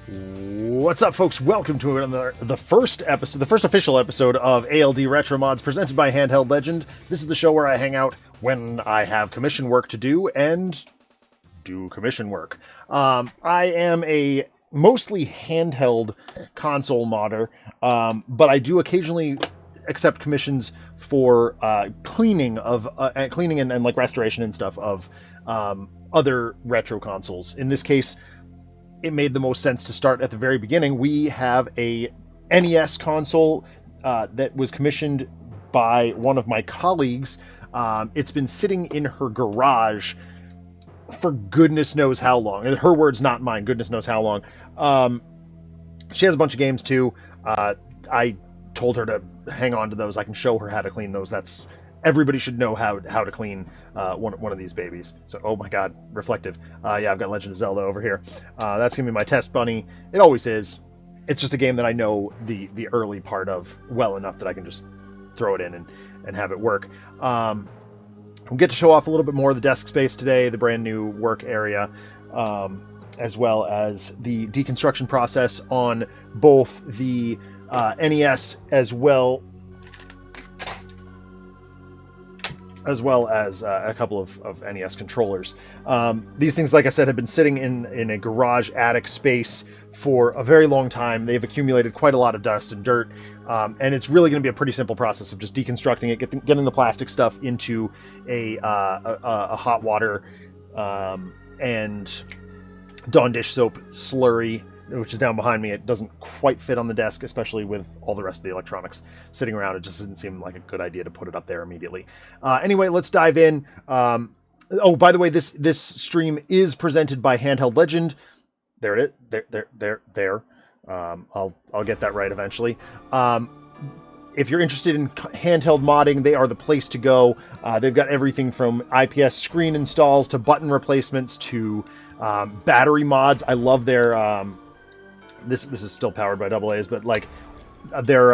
What's up, folks? Welcome to the first episode, the first official episode of ALD Retromods, presented by Handheld Legend. This is the show where I hang out when I have commission work to do and do commission work. I am a mostly handheld console modder, but I do occasionally accept commissions for cleaning and like restoration and stuff of other retro consoles. In this case, it made the most sense to start at the very beginning. We have a NES console that was commissioned by one of my colleagues. It's been sitting in her garage for goodness knows how long. Her words, not mine. Goodness knows how long. She has a bunch of games too. I told her to hang on to those. I can show her how to clean those. Everybody should know how to clean one of these babies. So, oh my god, reflective. Yeah, I've got Legend of Zelda over here. That's gonna be my test bunny. It always is. It's just a game that I know the early part of well enough that I can just throw it in and have it work. We'll get to show off a little bit more of the desk space today, the brand new work area, as well as the deconstruction process on both the NES as well as a couple of NES controllers. These things, like I said, have been sitting in a garage attic space for a very long time. They've accumulated quite a lot of dust and dirt, and it's really going to be a pretty simple process of just deconstructing it, getting the plastic stuff into a hot water and Dawn dish soap slurry, which is down behind me. It doesn't quite fit on the desk, especially with all the rest of the electronics sitting around. It just didn't seem like a good idea to put it up there immediately. Anyway, let's dive in. Oh, by the way, this stream is presented by Handheld Legend. There it is. There. I'll get that right eventually. If you're interested in handheld modding, they are the place to go. They've got everything from IPS screen installs to button replacements to battery mods. I love their this is still powered by AA's, but like their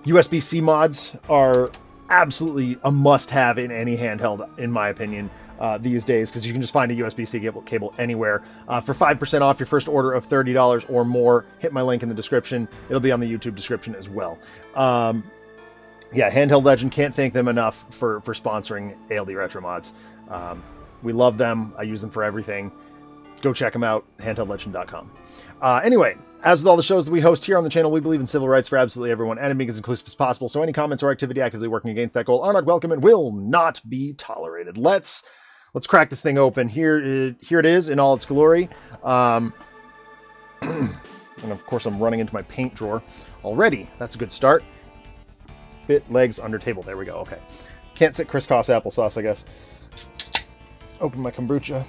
USB-C mods are absolutely a must-have in any handheld, in my opinion, these days, because you can just find a USB-C cable anywhere. For 5% off your first order of $30 or more, hit my link in the description. It'll be on the YouTube description as well. Yeah, Handheld Legend, can't thank them enough for sponsoring ALD Retromods. We love them. I use them for everything. Go check them out, handheldlegend.com. Anyway, as with all the shows that we host here on the channel, we believe in civil rights for absolutely everyone and being as inclusive as possible, so any comments or activity actively working against that goal are not welcome and will not be tolerated. Let's crack this thing open. Here it is in all its glory. And of course, I'm running into my paint drawer already. That's a good start. Fit legs under table. There we go. Okay. Can't sit crisscross applesauce, I guess. Open my kombucha.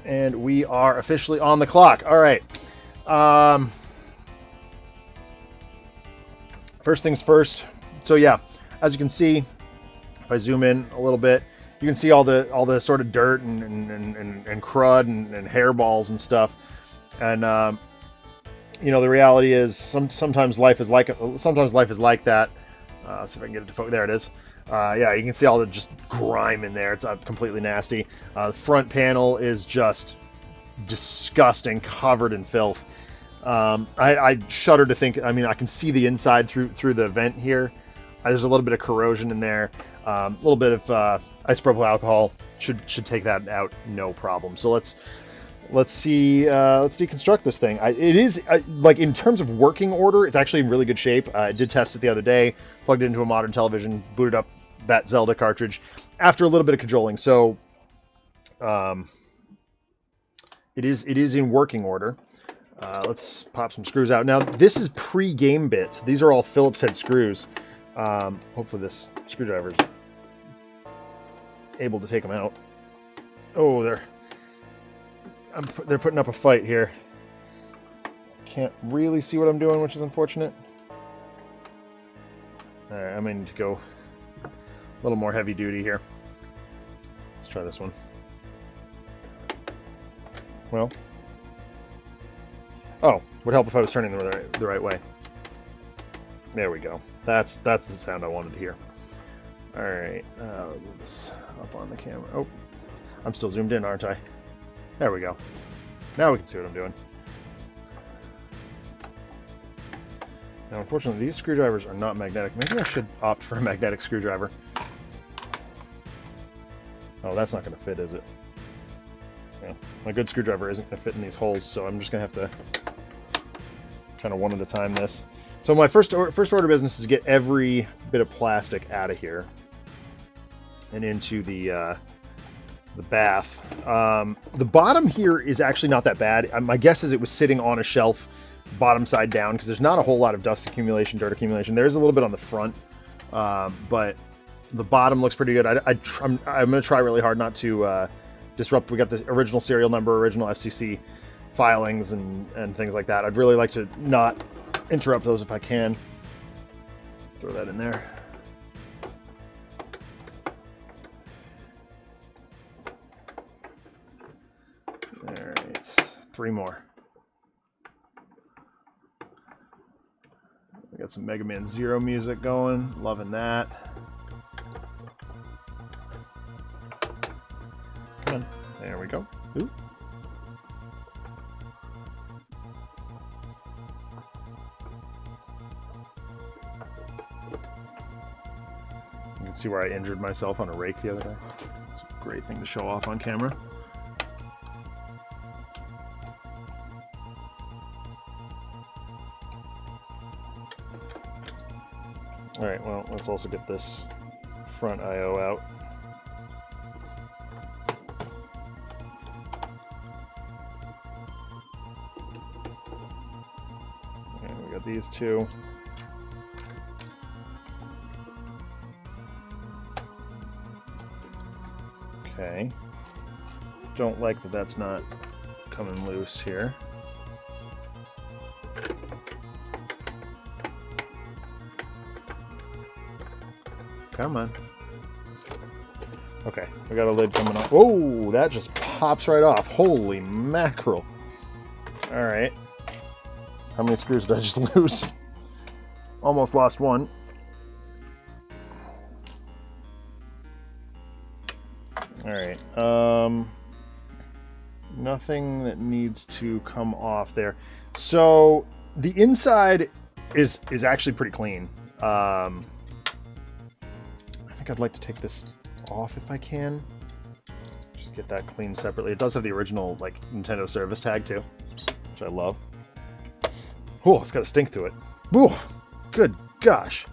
And we are officially on the clock. All right. First things first. So yeah, as you can see, if I zoom in a little bit, you can see all the sort of dirt and crud and hairballs and stuff. And you know, the reality is sometimes life is like that. Let's see if I can get it to focus. There it is. Yeah, you can see all the just grime in there. It's completely nasty. The front panel is just disgusting, covered in filth. I shudder to think. I mean, I can see the inside through the vent here. There's a little bit of corrosion in there. A little bit of isopropyl alcohol should take that out, no problem. So let's see. Let's deconstruct this thing. It is like, in terms of working order, it's actually in really good shape. I did test it the other day. Plugged it into a modern television, booted up that Zelda cartridge after a little bit of cajoling. So it is in working order. Let's pop some screws out. Now, this is pre-game bits. These are all Phillips head screws. Hopefully this screwdriver is able to take them out. Oh, they're putting up a fight here. Can't really see what I'm doing, which is unfortunate. All right, I'm going to need to go a little more heavy duty here. Let's try this one. Well, oh, would help if I was turning the right way. There we go. That's the sound I wanted to hear. All right, move this up on the camera. Oh, I'm still zoomed in, aren't I? There we go. Now we can see what I'm doing. Now, unfortunately, these screwdrivers are not magnetic. Maybe I should opt for a magnetic screwdriver. Oh, that's not going to fit, is it? Yeah, my good screwdriver isn't going to fit in these holes, so I'm just going to have to kind of one at a time this. So my first order business is to get every bit of plastic out of here and into the bath. The bottom here is actually not that bad. My guess is it was sitting on a shelf bottom side down because there's not a whole lot of dust accumulation, dirt accumulation. There's a little bit on the front, but the bottom looks pretty good. I'm going to try really hard not to disrupt. We got the original serial number, original FCC filings and things like that. I'd really like to not interrupt those if I can. Throw that in there. All right, 3 more. We got some Mega Man Zero music going. Loving that. Come on. There we go. Ooh. You can see where I injured myself on a rake the other day. It's a great thing to show off on camera. Alright, well, let's also get this front I/O out. And we got these two. Okay. Don't like that that's not coming loose here. Come on. Okay, we got a lid coming off. Whoa, that just pops right off. Holy mackerel. All right. How many screws did I just lose? Almost lost one. All right. Nothing that needs to come off there. So the inside is actually pretty clean. I'd like to take this off if I can. Just get that cleaned separately. It does have the original like Nintendo service tag too, which I love. Oh, it's got a stink to it. Ooh, good gosh.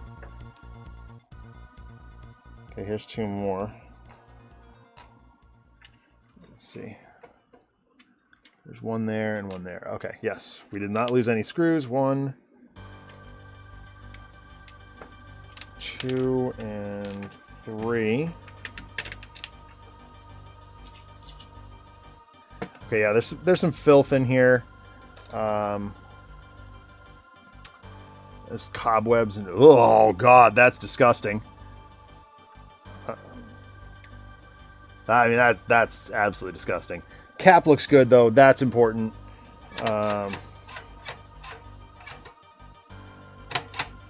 Okay, here's 2 more. Let's see. There's 1 there and 1 there. Okay, yes, we did not lose any screws. 1, 2, and 3. Okay, yeah, there's some filth in here. There's cobwebs and oh god, that's disgusting. I mean, that's absolutely disgusting. Cap looks good though. That's important.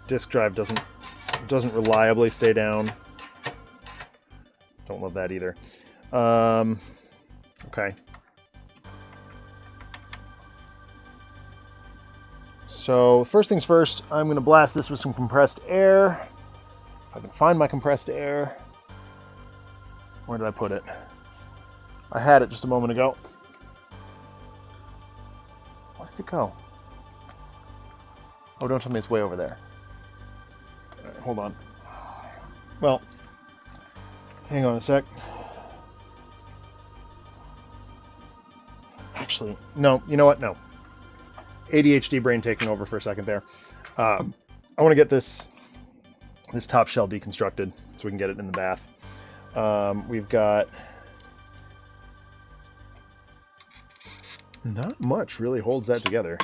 Disk drive doesn't reliably stay down. Don't love that either. Okay. So first things first, I'm going to blast this with some compressed air. If I can find my compressed air. Where did I put it? I had it just a moment ago. Where did it go? Oh, don't tell me it's way over there. All right, hold on. Well, hang on a sec. Actually, no, you know what? No. ADHD brain taking over for a second there. I want to get this top shell deconstructed so we can get it in the bath. We've got not much really holds that together.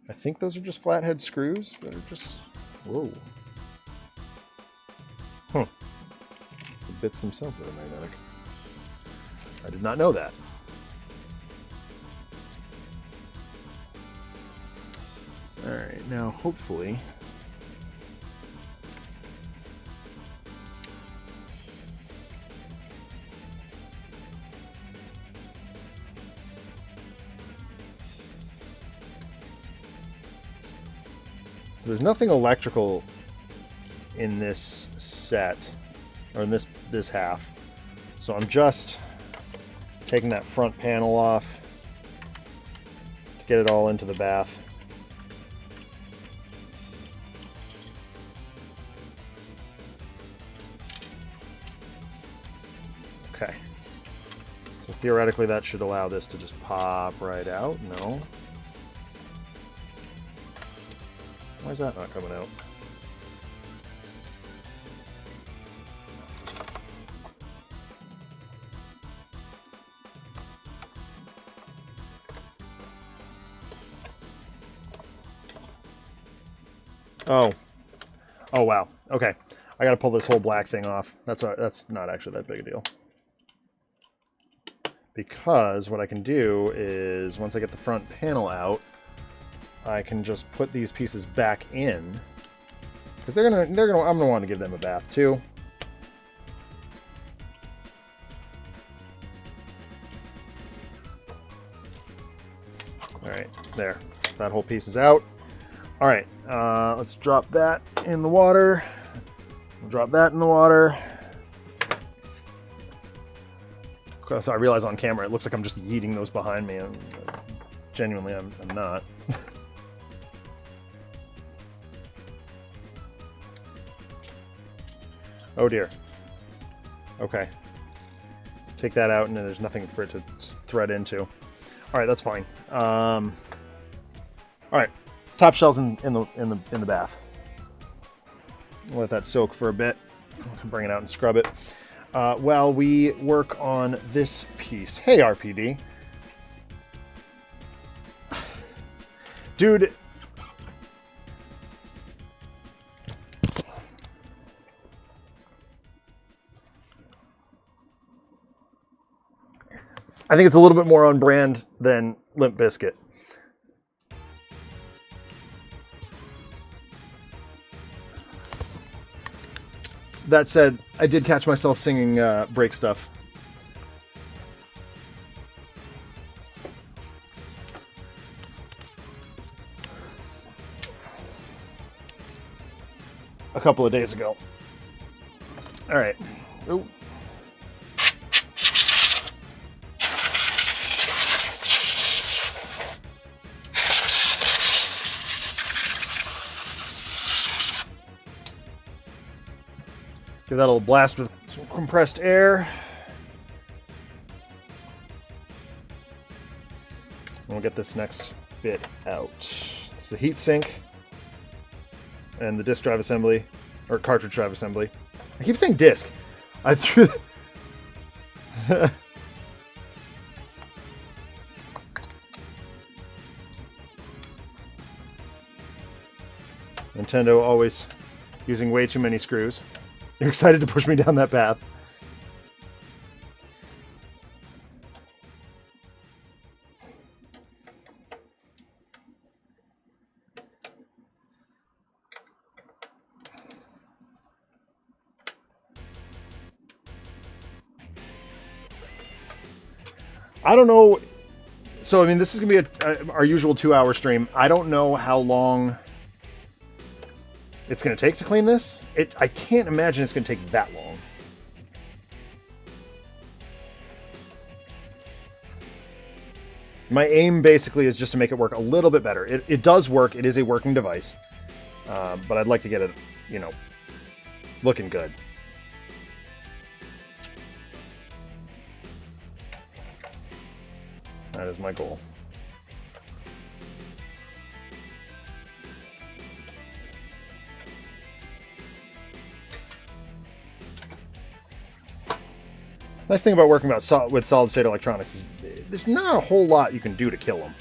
I think those are just flathead screws that are just whoa. Huh. The bits themselves that are magnetic. I did not know that. All right, now hopefully So there's nothing electrical in this set, or in this half. So I'm just taking that front panel off to get it all into the bath. Okay. So theoretically that should allow this to just pop right out. No. Why is that not coming out? Oh. Oh, wow. Okay. I got to pull this whole black thing off. That's not actually that big a deal. Because what I can do is, once I get the front panel out, I can just put these pieces back in. Because I'm gonna want to give them a bath too. Alright, there. That whole piece is out. Alright, let's drop that in the water. Drop that in the water. So I realize on camera it looks like I'm just yeeting those behind me, and genuinely I'm not. Oh dear. Okay. Take that out, and then there's nothing for it to thread into. All right, that's fine. All right, top shells in the bath. Let that soak for a bit. I can bring it out and scrub it. While we work on this piece. Hey, RPD. Dude. I think it's a little bit more on brand than Limp Bizkit. That said, I did catch myself singing Break Stuff. A couple of days ago. All right. Ooh. Give that a little blast with some compressed air. And we'll get this next bit out. It's the heat sink and the disk drive assembly, or cartridge drive assembly. I keep saying disk. I threw Nintendo always using way too many screws. You're excited to push me down that path. I don't know. So, I mean, this is going to be our usual 2-hour stream. I don't know how long it's going to take to clean this. I can't imagine it's going to take that long. My aim basically is just to make it work a little bit better. It does work. It is a working device. But I'd like to get it, looking good. That is my goal. Nice thing about working with solid-state electronics is there's not a whole lot you can do to kill them.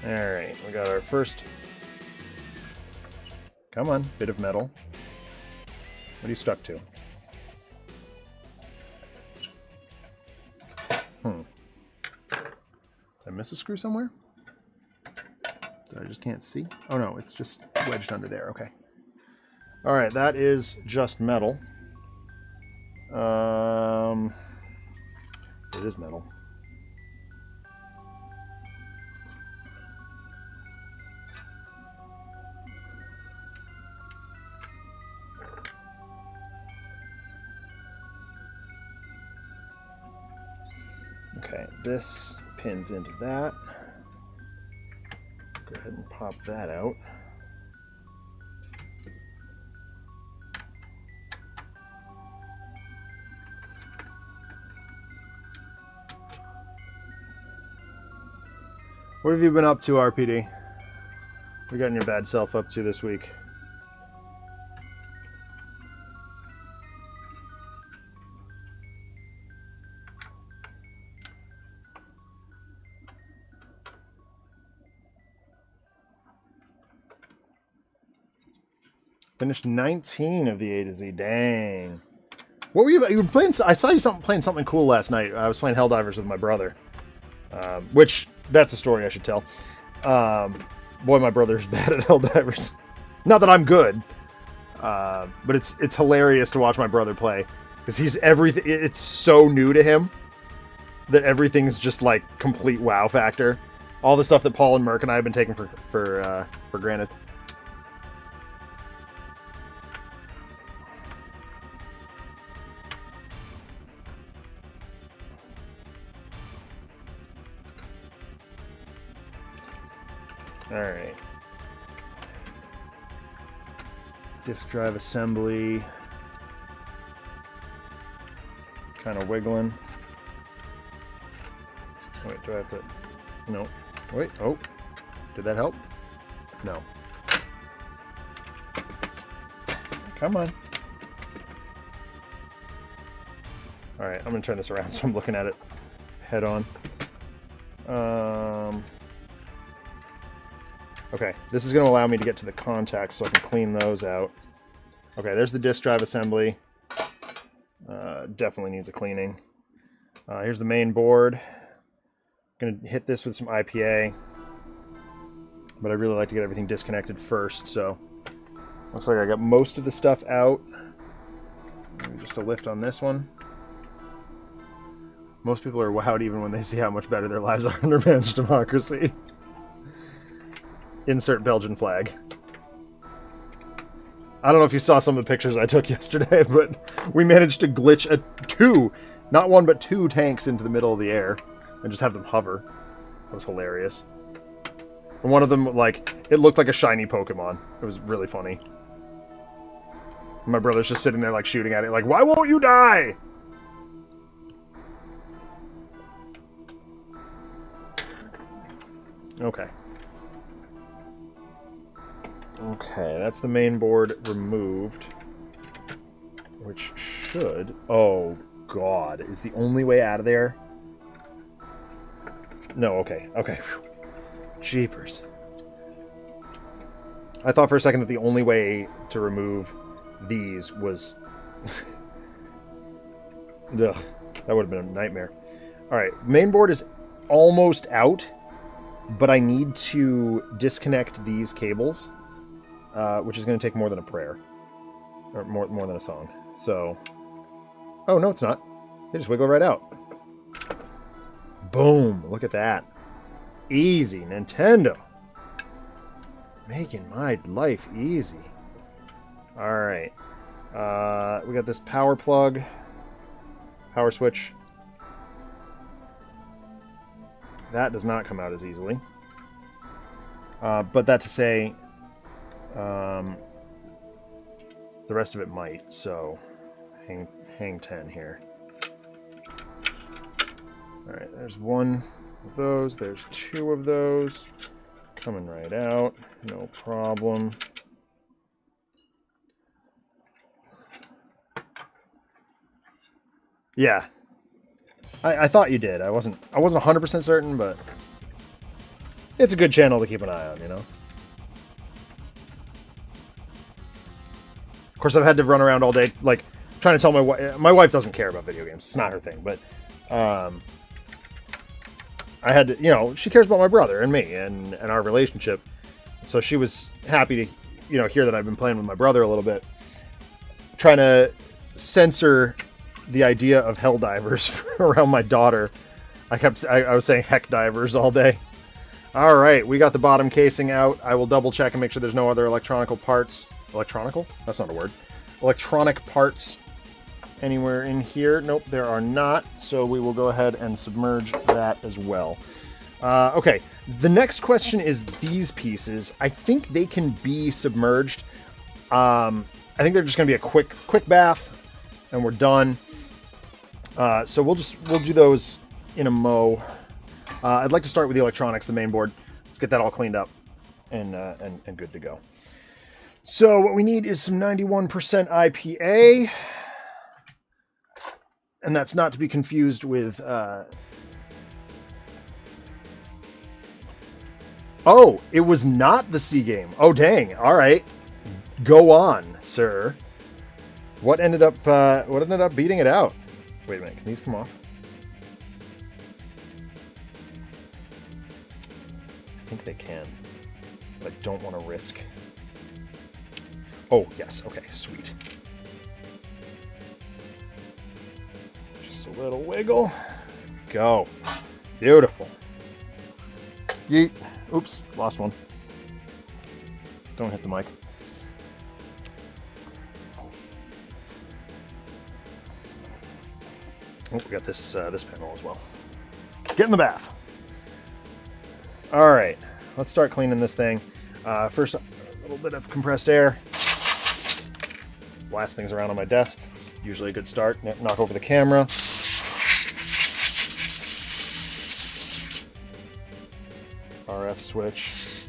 Alright, we got our first... Come on, bit of metal. What are you stuck to? Did I miss a screw somewhere? That I just can't see? Oh no, it's just wedged under there. Okay. Alright, that is just metal. It is metal. this pins into that. Go ahead and pop that out. What have you been up to, RPD? What you gotten your bad self up to this week? Finished 19 of the A to Z. Dang. What were you playing? I saw you playing something cool last night. I was playing Helldivers with my brother. Which, that's a story I should tell. Boy, my brother's bad at Helldivers. Not that I'm good. But it's hilarious to watch my brother play. Because he's everything. It's so new to him that everything's just like complete wow factor. All the stuff that Paul and Merc and I have been taking for granted. Alright. Disk drive assembly. Kind of wiggling. Wait, do I have to... No. Wait, oh. Did that help? No. Come on. Alright, I'm going to turn this around so I'm looking at it head on. Okay, this is going to allow me to get to the contacts so I can clean those out. Okay, there's the disk drive assembly. Definitely needs a cleaning. Here's the main board. Going to hit this with some IPA. But I really like to get everything disconnected first, so... Looks like I got most of the stuff out. Maybe just a lift on this one. Most people are wowed even when they see how much better their lives are under managed democracy. Insert Belgian flag. I don't know if you saw some of the pictures I took yesterday, but we managed to glitch not one, but two tanks into the middle of the air and just have them hover. That was hilarious. And one of them, like, it looked like a shiny Pokemon. It was really funny. My brother's just sitting there, like, shooting at it, like, why won't you die? Okay. Okay, that's the main board removed. Which should... Oh, God. Is the only way out of there? No, okay. Okay. Jeepers. I thought for a second that the only way to remove these was... Ugh. That would have been a nightmare. Alright, main board is almost out, but I need to disconnect these cables. Which is going to take more than a prayer. Or more than a song. So... Oh, no, it's not. They just wiggle right out. Boom! Look at that. Easy, Nintendo. Making my life easy. Alright. We got this power plug. Power switch. That does not come out as easily. But that to say... the rest of it might, so hang 10 here. Alright, there's one of those, there's two of those. Coming right out, no problem. Yeah. I thought you did. I wasn't 100% certain, but it's a good channel to keep an eye on, you know? Of course, I've had to run around all day, like, trying to tell my wife... My wife doesn't care about video games. It's not her thing, but... I had to... You know, she cares about my brother and me and our relationship. So she was happy to, you know, hear that I've been playing with my brother a little bit. Trying to censor the idea of Helldivers around my daughter. I was saying heck divers all day. All right, we got the bottom casing out. I will double check and make sure there's no other electronical parts... Electronical? That's not a word. Electronic parts anywhere in here. Nope, there are not. So we will go ahead and submerge that as well. Okay, the next question is these pieces. I think they can be submerged. I think they're just going to be a quick bath, and we're done. So we'll do those in a mo. I'd like to start with the electronics, the main board. Let's get that all cleaned up and good to go. So what we need is some 91% IPA, and that's not to be confused with. Oh, it was not the C game. Oh, dang! All right, go on, sir. What ended up beating it out? Wait a minute, can these come off? I think they can, but I don't want to risk. Oh, yes. Okay, sweet. Just a little wiggle. Go. Beautiful. Yeet. Oops, lost one. Don't hit the mic. Oh, we got this panel as well. Get in the bath. All right, let's start cleaning this thing. First, a little bit of compressed air. Blast things around on my desk. It's usually a good start. Knock over the camera. RF switch.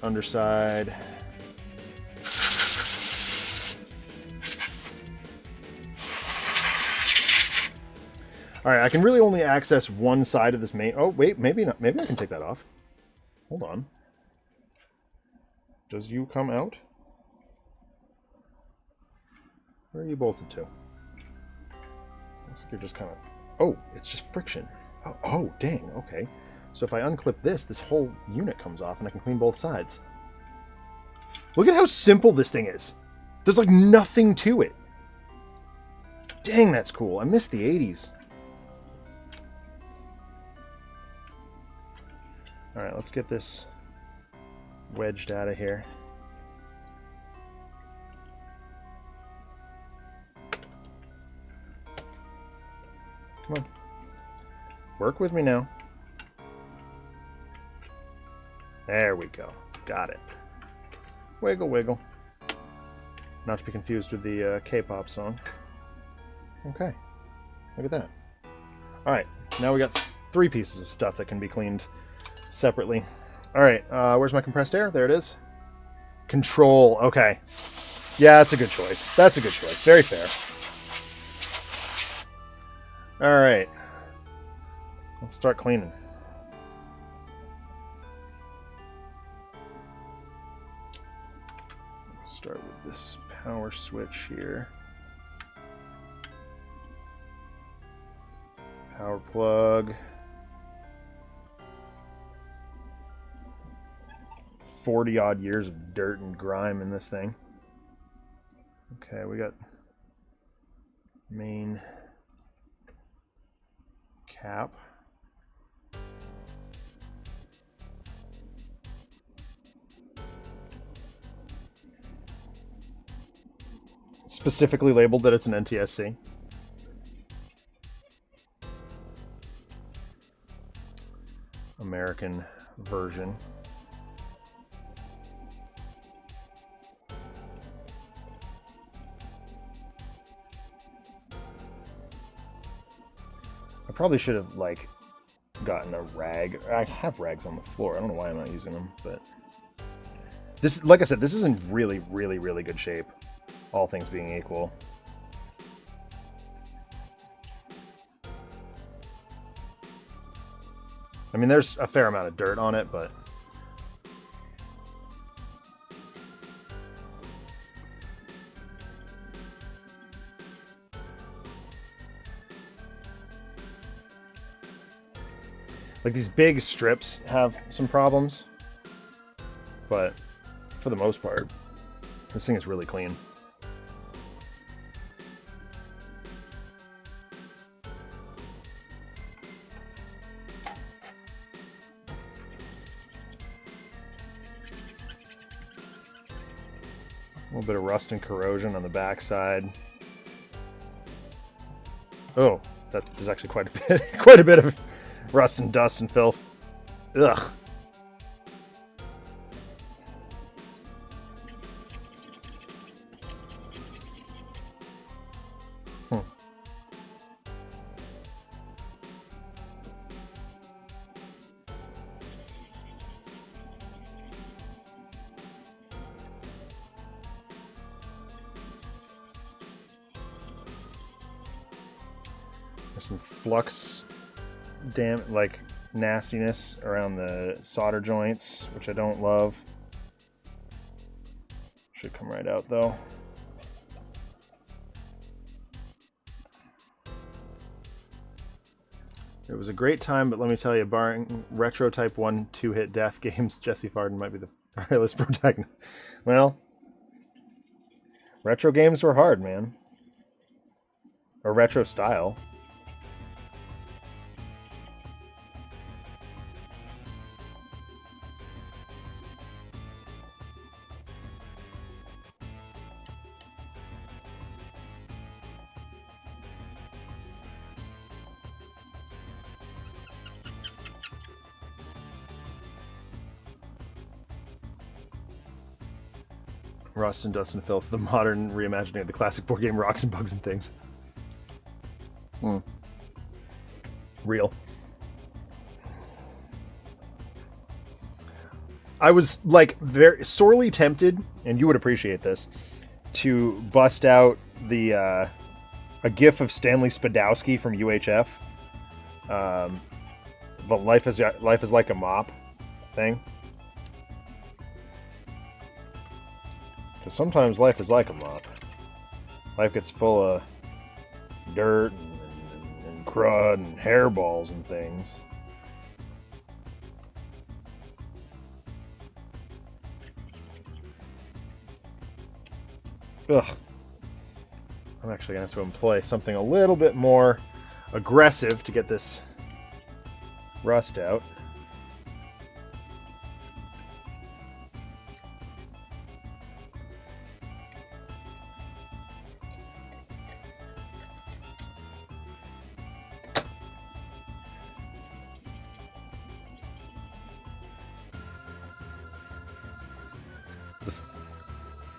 Underside. All right, I can really only access one side of this main. Oh, wait, maybe not. Maybe I can take that off. Hold on. Does you come out? Where are you bolted to? Looks like you're just kind of... Oh, it's just friction. Oh, dang, okay. So if I unclip this whole unit comes off and I can clean both sides. Look at how simple this thing is. There's like nothing to it. Dang, that's cool. I miss the 80s. All right, let's get this wedged out of here. Come on. Work with me now. There we go. Got it. Wiggle, wiggle. Not to be confused with the K-pop song. Okay. Look at that. All right. Now we got 3 pieces of stuff that can be cleaned separately. All right. Where's my compressed air? There it is. Control. Okay. Yeah, that's a good choice. That's a good choice. Very fair. All right. Let's start cleaning. Let's start with this power switch here. Power plug. 40-odd years of dirt and grime in this thing. Okay, we got main cap. Specifically labeled that it's an NTSC. American version. I probably should have like gotten a rag. I have rags on the floor. I don't know why I'm not using them, but this, like I said, this is in really, really, really good shape. All things being equal. I mean, there's a fair amount of dirt on it, but like these big strips have some problems, but for the most part, this thing is really clean. little bit of rust and corrosion on the backside. Oh, there's actually quite a bit of rust and dust and filth. Ugh. There's some flux like nastiness around the solder joints, which I don't love. Should come right out though. It was a great time, but let me tell you, barring retro Type 1 2-hit death games, Jesse Farden might be the fearless protagonist. Well, retro games were hard, man. Or retro style. Rust and Dust and Filth, the modern reimagining of the classic board game Rocks and Bugs and Things. Real. I was like very sorely tempted, and you would appreciate this, to bust out the a GIF of Stanley Spadowski from UHF. The Life is Like a Mop thing. Because sometimes life is like a mop. Life gets full of dirt and crud and hairballs and things. Ugh. I'm actually going to have to employ something a little bit more aggressive to get this rust out.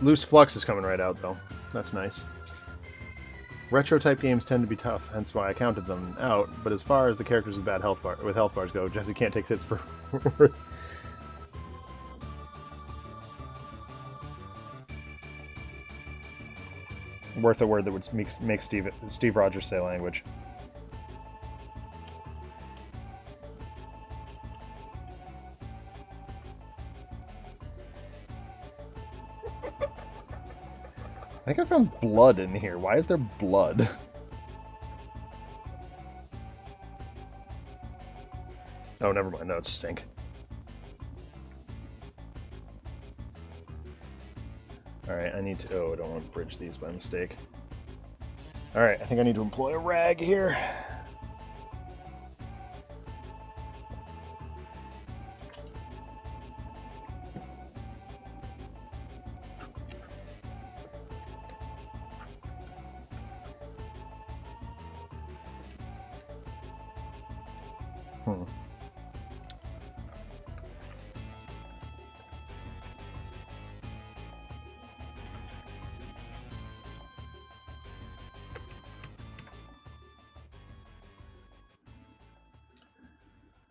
Loose flux is coming right out, though. That's nice. Retro-type games tend to be tough, hence why I counted them out, but as far as the characters with health bars go, Jesse can't take hits for worth a word that would make Steve Rogers say language. I think I found blood in here. Why is there blood? Oh, never mind. No, it's just ink. Alright, I need to... Oh, I don't want to bridge these by mistake. Alright, I think I need to employ a rag here.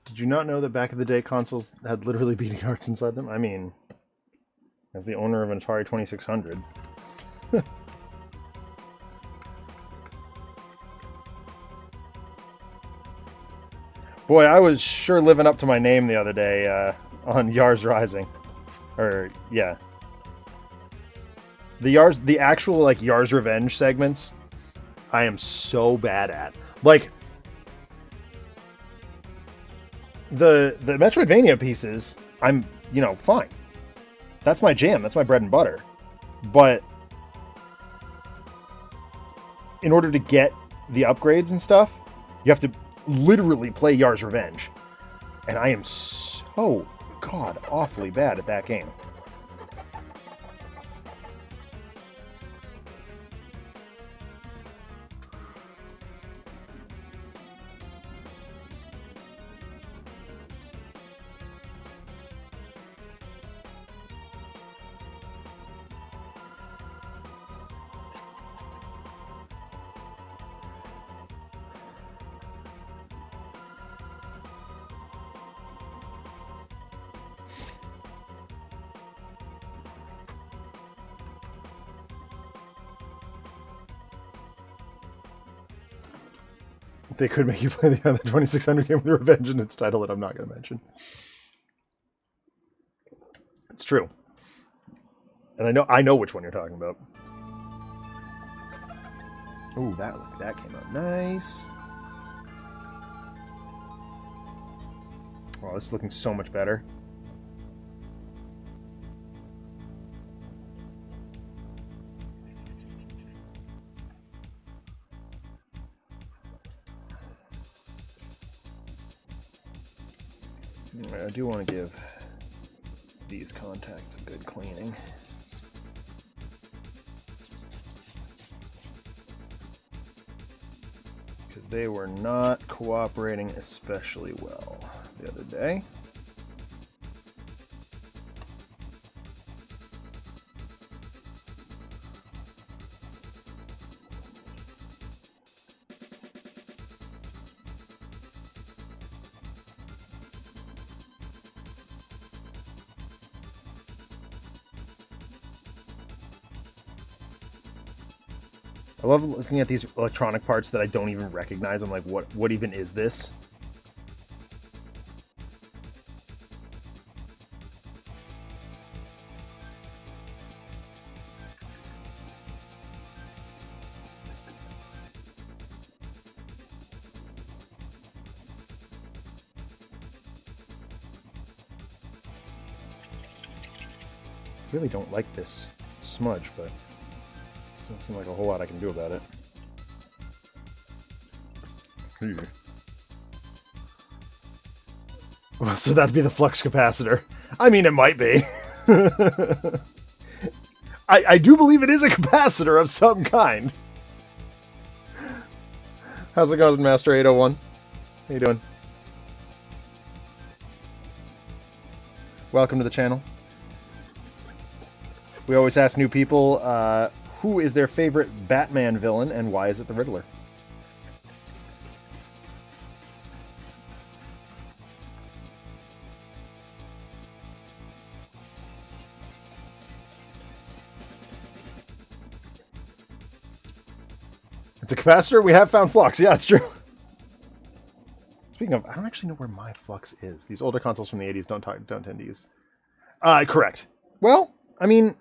Did you not know that back in the day consoles had literally beating hearts inside them? I mean, as the owner of an Atari 2600. Boy, I was sure living up to my name the other day on Yars Rising. Or, yeah. The actual, like, Yars Revenge segments, I am so bad at. Like, the Metroidvania pieces, I'm, fine. That's my jam. That's my bread and butter. But in order to get the upgrades and stuff, you have to literally play Yars Revenge. And I am so, god, awfully bad at that game. They could make you play the other 2600 game with Revenge in its title that I'm not going to mention. It's true. And I know which one you're talking about. Ooh, that came out nice. Oh, this is looking so much better. I do want to give these contacts a good cleaning. Because they were not cooperating especially well the other day. I love looking at these electronic parts that I don't even recognize. I'm like, what even is this? I really don't like this smudge, but doesn't seem like a whole lot I can do about it. Well, so that'd be the flux capacitor. I mean, it might be. I do believe it is a capacitor of some kind. How's it going, Master 801? How you doing? Welcome to the channel. We always ask new people, who is their favorite Batman villain, and why is it the Riddler? It's a capacitor? We have found flux. Yeah, it's true. Speaking of, I don't actually know where my flux is. These older consoles from the 80s don't tend to use. Correct. Well, I mean,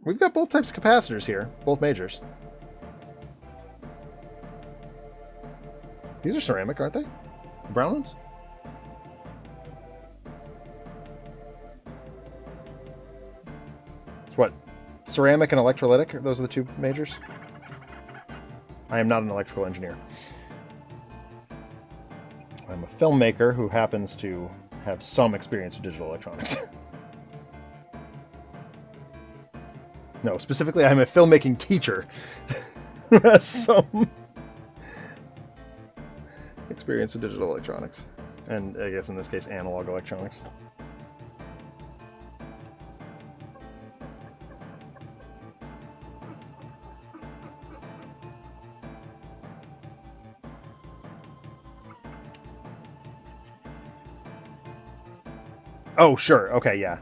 we've got both types of capacitors here, both majors. These are ceramic, aren't they? The brown ones? It's what? Ceramic and electrolytic? Those are the two majors? I am not an electrical engineer. I'm a filmmaker who happens to have some experience with digital electronics. No, specifically, I'm a filmmaking teacher who has some experience with digital electronics. And I guess in this case, analog electronics. Oh, sure. Okay, yeah.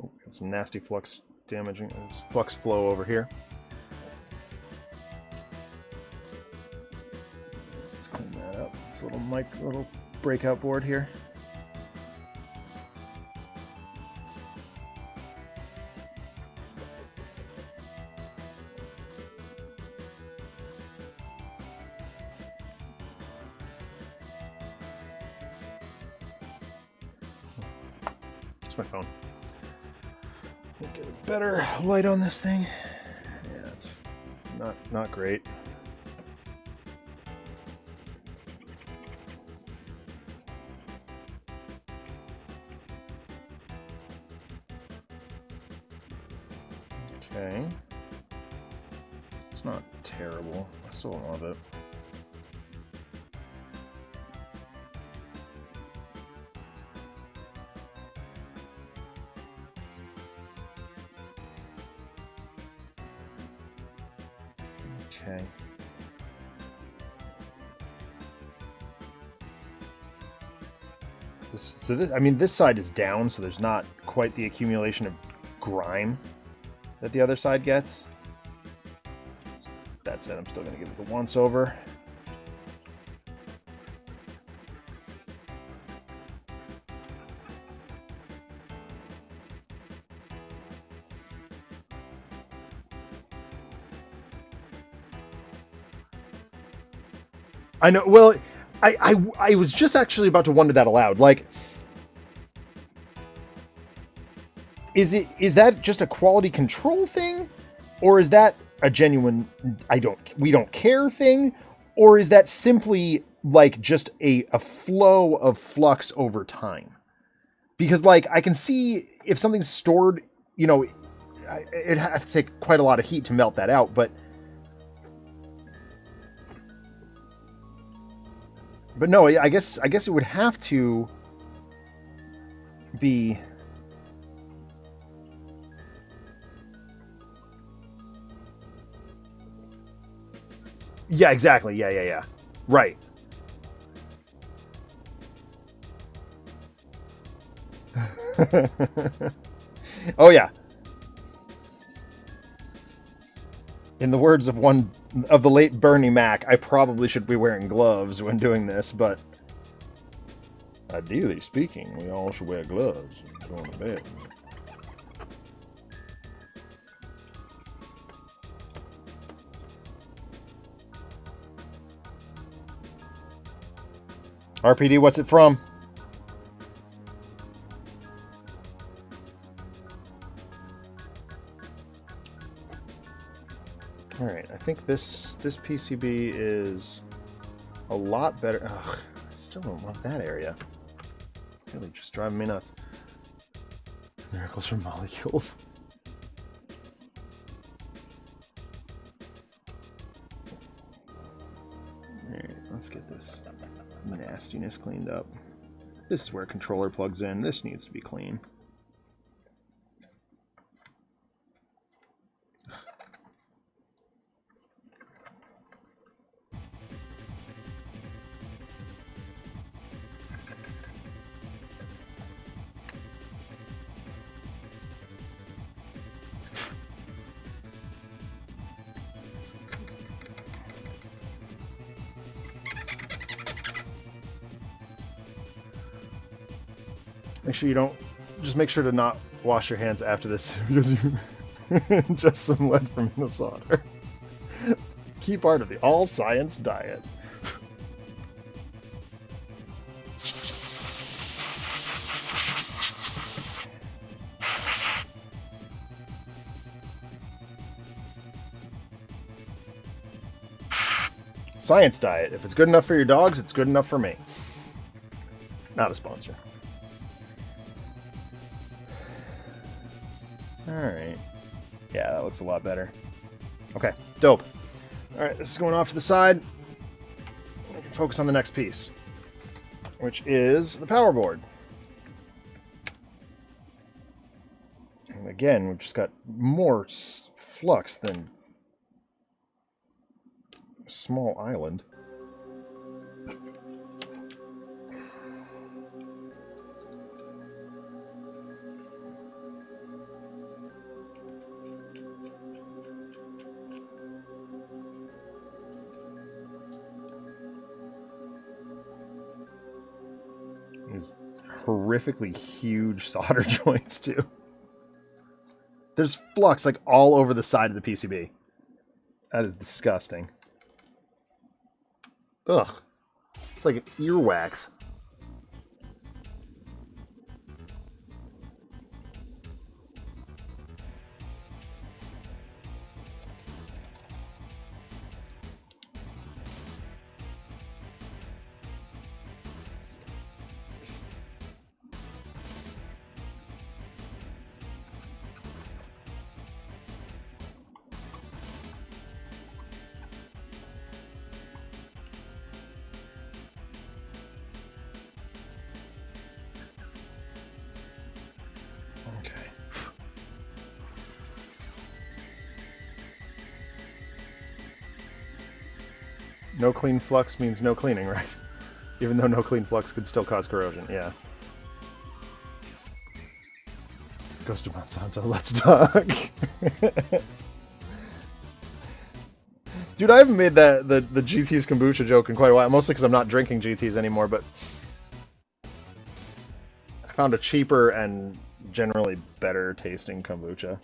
Oh, got some nasty flux damaging, flux flow over here. Let's clean that up. This little breakout board here. It's my phone. Get a better light on this thing. Yeah, it's not great. Okay. It's not terrible. I still don't love it. Okay. This side is down, so there's not quite the accumulation of grime that the other side gets. That said, I'm still going to give it the once over. I know. Well, I was just actually about to wonder that aloud. Like, is that just a quality control thing, or is that a genuine we don't care thing, or is that simply like just a flow of flux over time? Because like I can see if something's stored, you know, it'd have to take quite a lot of heat to melt that out, but no, I guess it would have to be. Yeah, exactly. Yeah. Right. Oh yeah. In the words of one of the late Bernie Mac, I probably should be wearing gloves when doing this, but ideally speaking, we all should wear gloves when going to bed. RPD, what's it from? All right, I think this PCB is a lot better. Ugh, I still don't love that area. Really just driving me nuts. Miracles from molecules. All right, let's get this nastiness cleaned up. This is where a controller plugs in. This needs to be clean. Make sure you don't. Just make sure to not wash your hands after this because you just some lead from the solder. Key part of the all science diet. Science diet. If it's good enough for your dogs, it's good enough for me. Not a sponsor. Alright. Yeah, that looks a lot better. Okay, dope. Alright, this is going off to the side. We can focus on the next piece, which is the power board. And again, we've just got more flux than a small island. These horrifically huge solder joints too. There's flux like all over the side of the PCB. That is disgusting. Ugh. It's like an earwax. No clean flux means no cleaning, right? Even though no clean flux could still cause corrosion, yeah. Goes to Monsanto, let's talk. Dude, I haven't made the GT's kombucha joke in quite a while, mostly because I'm not drinking GT's anymore, but I found a cheaper and generally better tasting kombucha.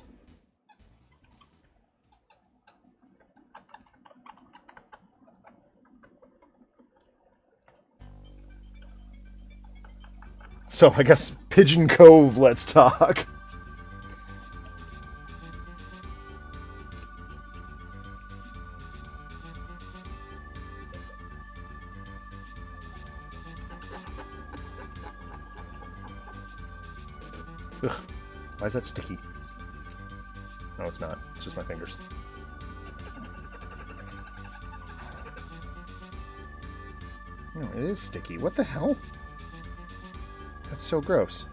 So, I guess Pigeon Cove, let's talk. Ugh. Why is that sticky? No, it's not. It's just my fingers. No, it is sticky. What the hell? That's so gross.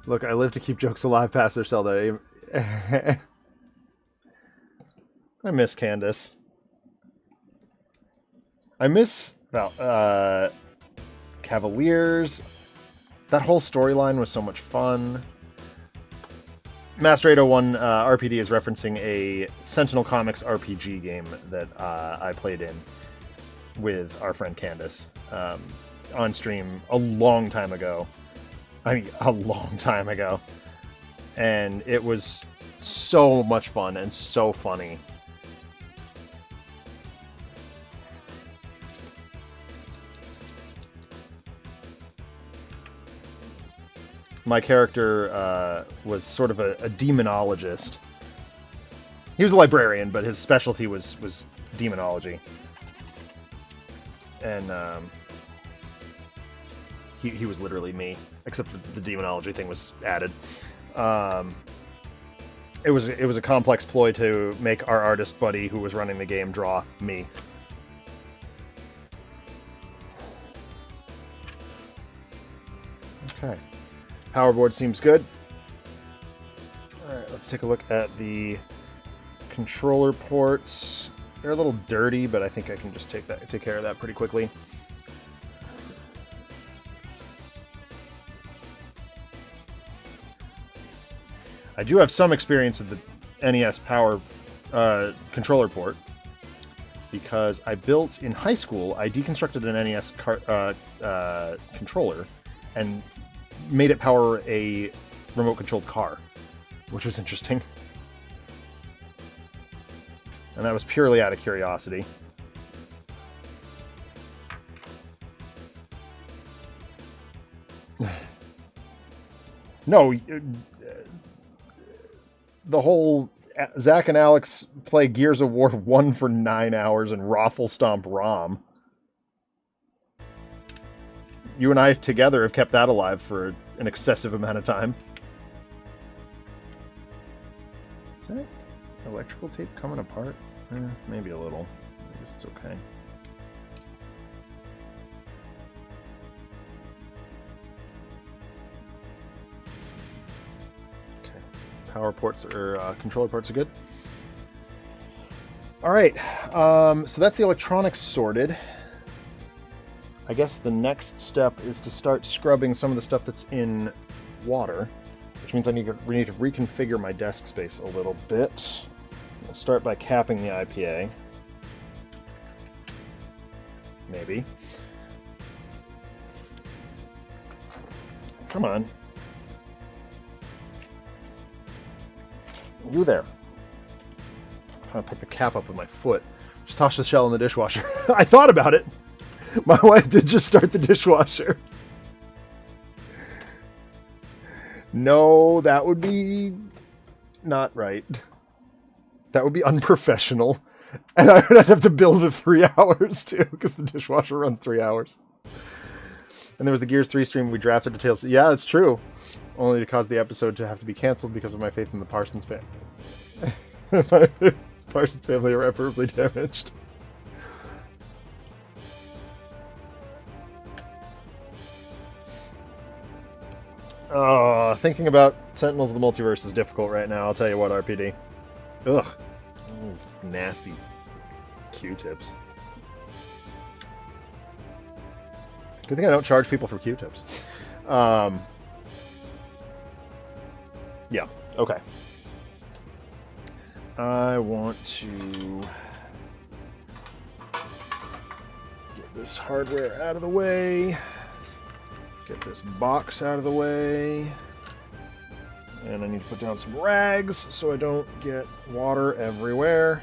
Look, I live to keep jokes alive past their sell date. I miss Candace. I miss, well, Cavaliers. That whole storyline was so much fun. Master 801 RPD is referencing a Sentinel Comics RPG game that I played in with our friend Candace on stream a long time ago. I mean, a long time ago. And it was so much fun and so funny. My character was sort of a demonologist. He was a librarian, but his specialty was demonology. And he was literally me, except for the demonology thing was added. It was a complex ploy to make our artist buddy who was running the game draw me. Okay. Power board seems good. Alright, let's take a look at the controller ports. They're a little dirty, but I think I can just take care of that pretty quickly. I do have some experience with the NES Power controller port, because I built, in high school, I deconstructed an NES controller and made it power a remote-controlled car, which was interesting. And that was purely out of curiosity. No, the whole Zach and Alex play Gears of War 1 for 9 hours and raffle stomp ROM. You and I together have kept that alive for an excessive amount of time. Is that electrical tape coming apart? Maybe a little. I guess it's okay. Okay. Power ports or controller ports are good. All right. So that's the electronics sorted. I guess the next step is to start scrubbing some of the stuff that's in water, which means we need to reconfigure my desk space a little bit. We'll start by capping the IPA. Maybe. Come on. You there. I'm trying to pick the cap up with my foot. Just toss the shell in the dishwasher. I thought about it. My wife did just start the dishwasher. No, that would be not right. That would be unprofessional. And I would have to bill the 3 hours too, because the dishwasher runs 3 hours. And there was the Gears 3 stream we drafted details. Yeah, it's true. Only to cause the episode to have to be canceled because of my faith in the Parsons family. My Parsons family irreparably damaged. Thinking about Sentinels of the Multiverse is difficult right now, I'll tell you what, RPD. Ugh. Those nasty Q-tips. Good thing I don't charge people for Q-tips. Yeah, okay. I want to get this hardware out of the way. Get this box out of the way. And I need to put down some rags so I don't get water everywhere.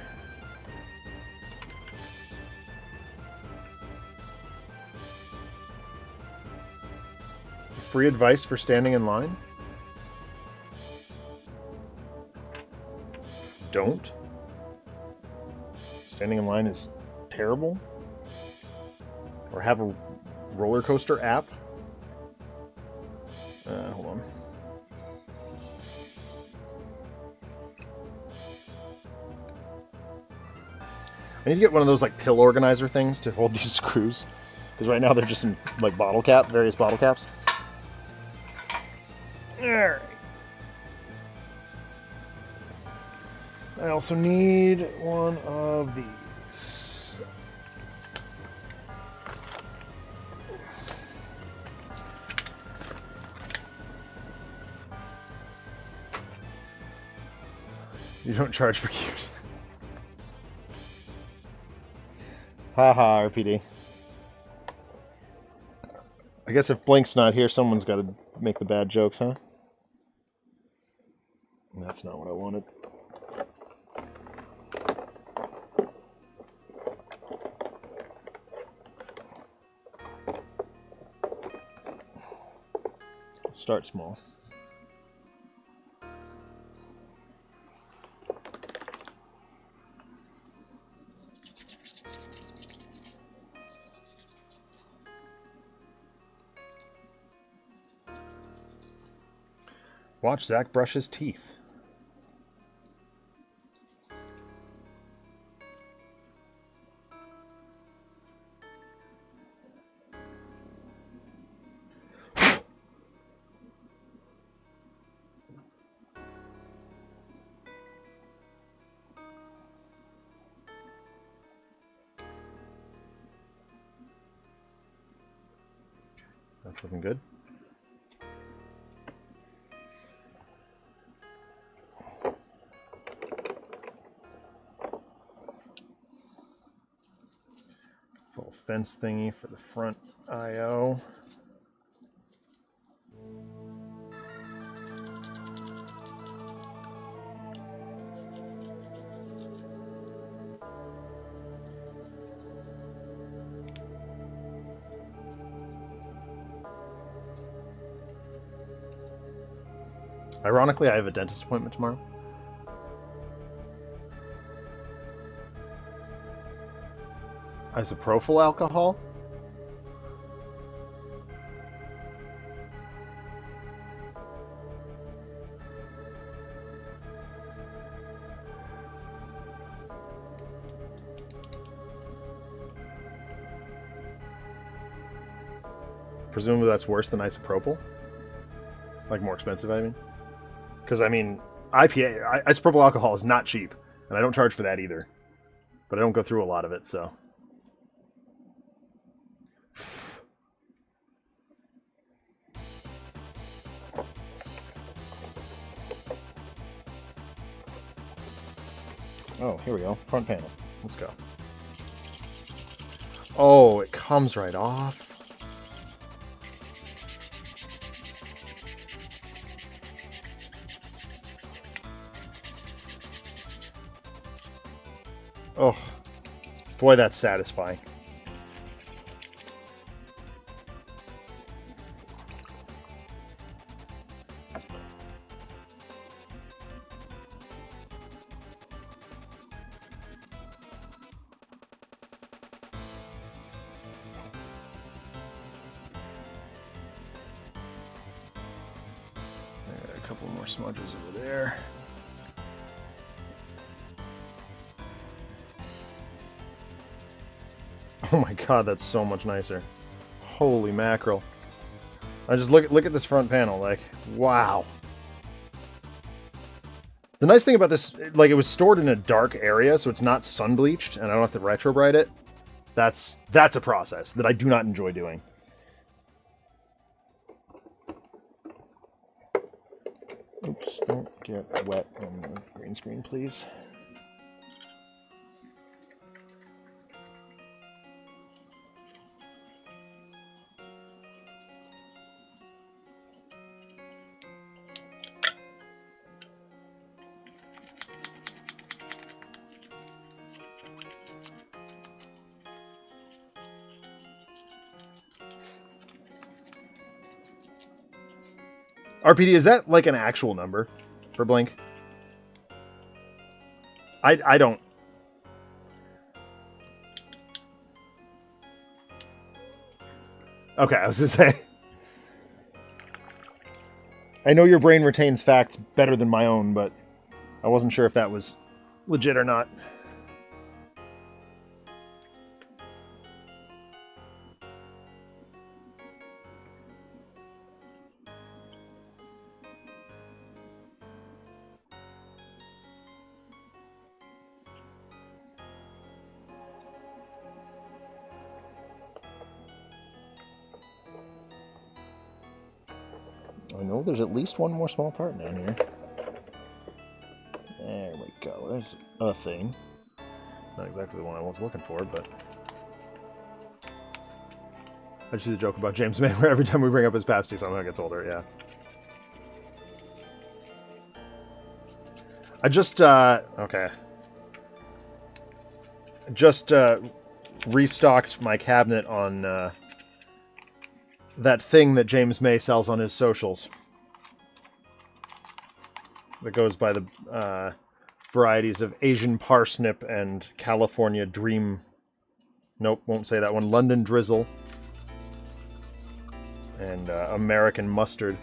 Free advice for standing in line? Don't. Standing in line is terrible. Or have a roller coaster app. Hold on. I need to get one of those like pill organizer things to hold these screws. Because right now they're just in like various bottle caps. Alright. I also need one of these. You don't charge for cute. Haha, RPD. I guess if Blink's not here, someone's got to make the bad jokes, huh? That's not what I wanted. Start small. Watch Zach brush his teeth. That's looking good. This little fence thingy for the front I/O. Ironically, I have a dentist appointment tomorrow. Isopropyl alcohol? Presumably that's worse than isopropyl? Like more expensive, I mean? Because, I mean, isopropyl alcohol is not cheap, and I don't charge for that either. But I don't go through a lot of it, so... Oh, here we go. Front panel. Let's go. Oh, it comes right off. Oh, boy, that's satisfying. A couple more smudges over there. Oh my god, that's so much nicer. Holy mackerel. I just look at this front panel, like, wow. The nice thing about this, like, it was stored in a dark area, so it's not sun bleached, and I don't have to retrobrite it. That's a process that I do not enjoy doing. Oops, don't get wet on the green screen, please. RPD, is that like an actual number for Blink? I don't. Okay, I was gonna say. I know your brain retains facts better than my own, but I wasn't sure if that was legit or not. I know there's at least one more small part down here. There we go. There's a thing. Not exactly the one I was looking for, but... I just do the joke about James May where every time we bring up his past, he somehow gets older, yeah. I just, okay. Just, restocked my cabinet on, that thing that James May sells on his socials. That goes by the, varieties of Asian parsnip and California dream. Nope, won't say that one. London drizzle. And, American mustard.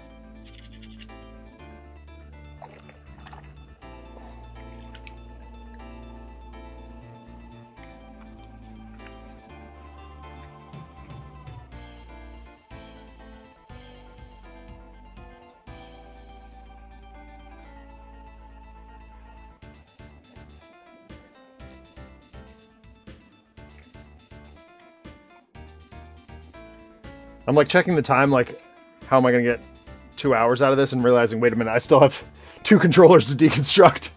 I'm like checking the time, like, how am I going to get 2 hours out of this? And realizing, wait a minute, I still have 2 controllers to deconstruct.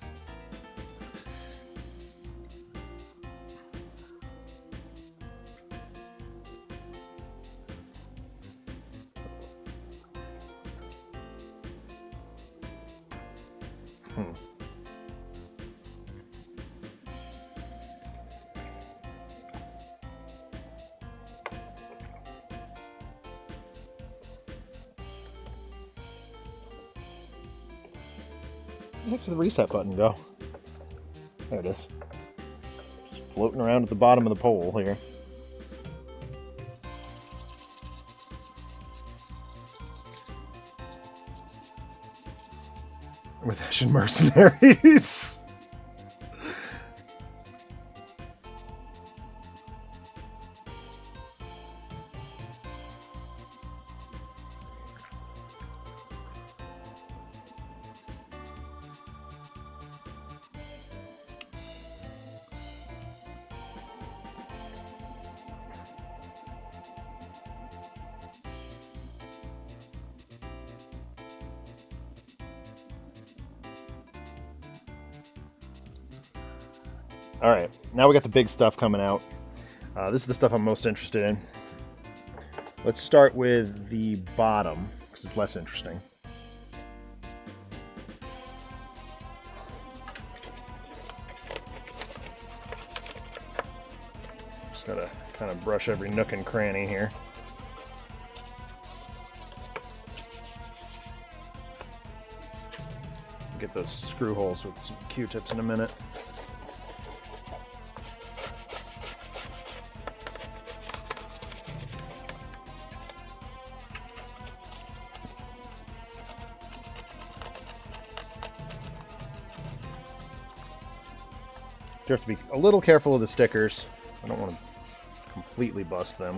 Where the heck did the reset button go? There it is. Just floating around at the bottom of the pole here. With Asian mercenaries. All right, now we got the big stuff coming out. This is the stuff I'm most interested in. Let's start with the bottom, because it's less interesting. Just gotta kind of brush every nook and cranny here. Get those screw holes with some Q-tips in a minute. You have to be a little careful of the stickers. I don't want to completely bust them.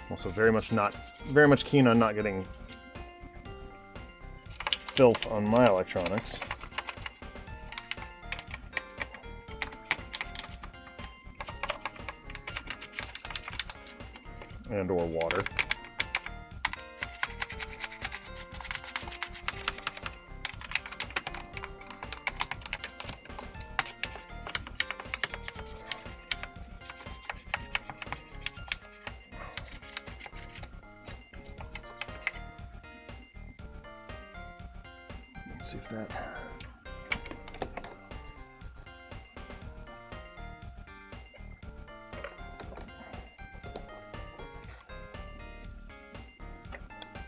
Also very much keen on not getting filth on my electronics. And or water. Let's see if that...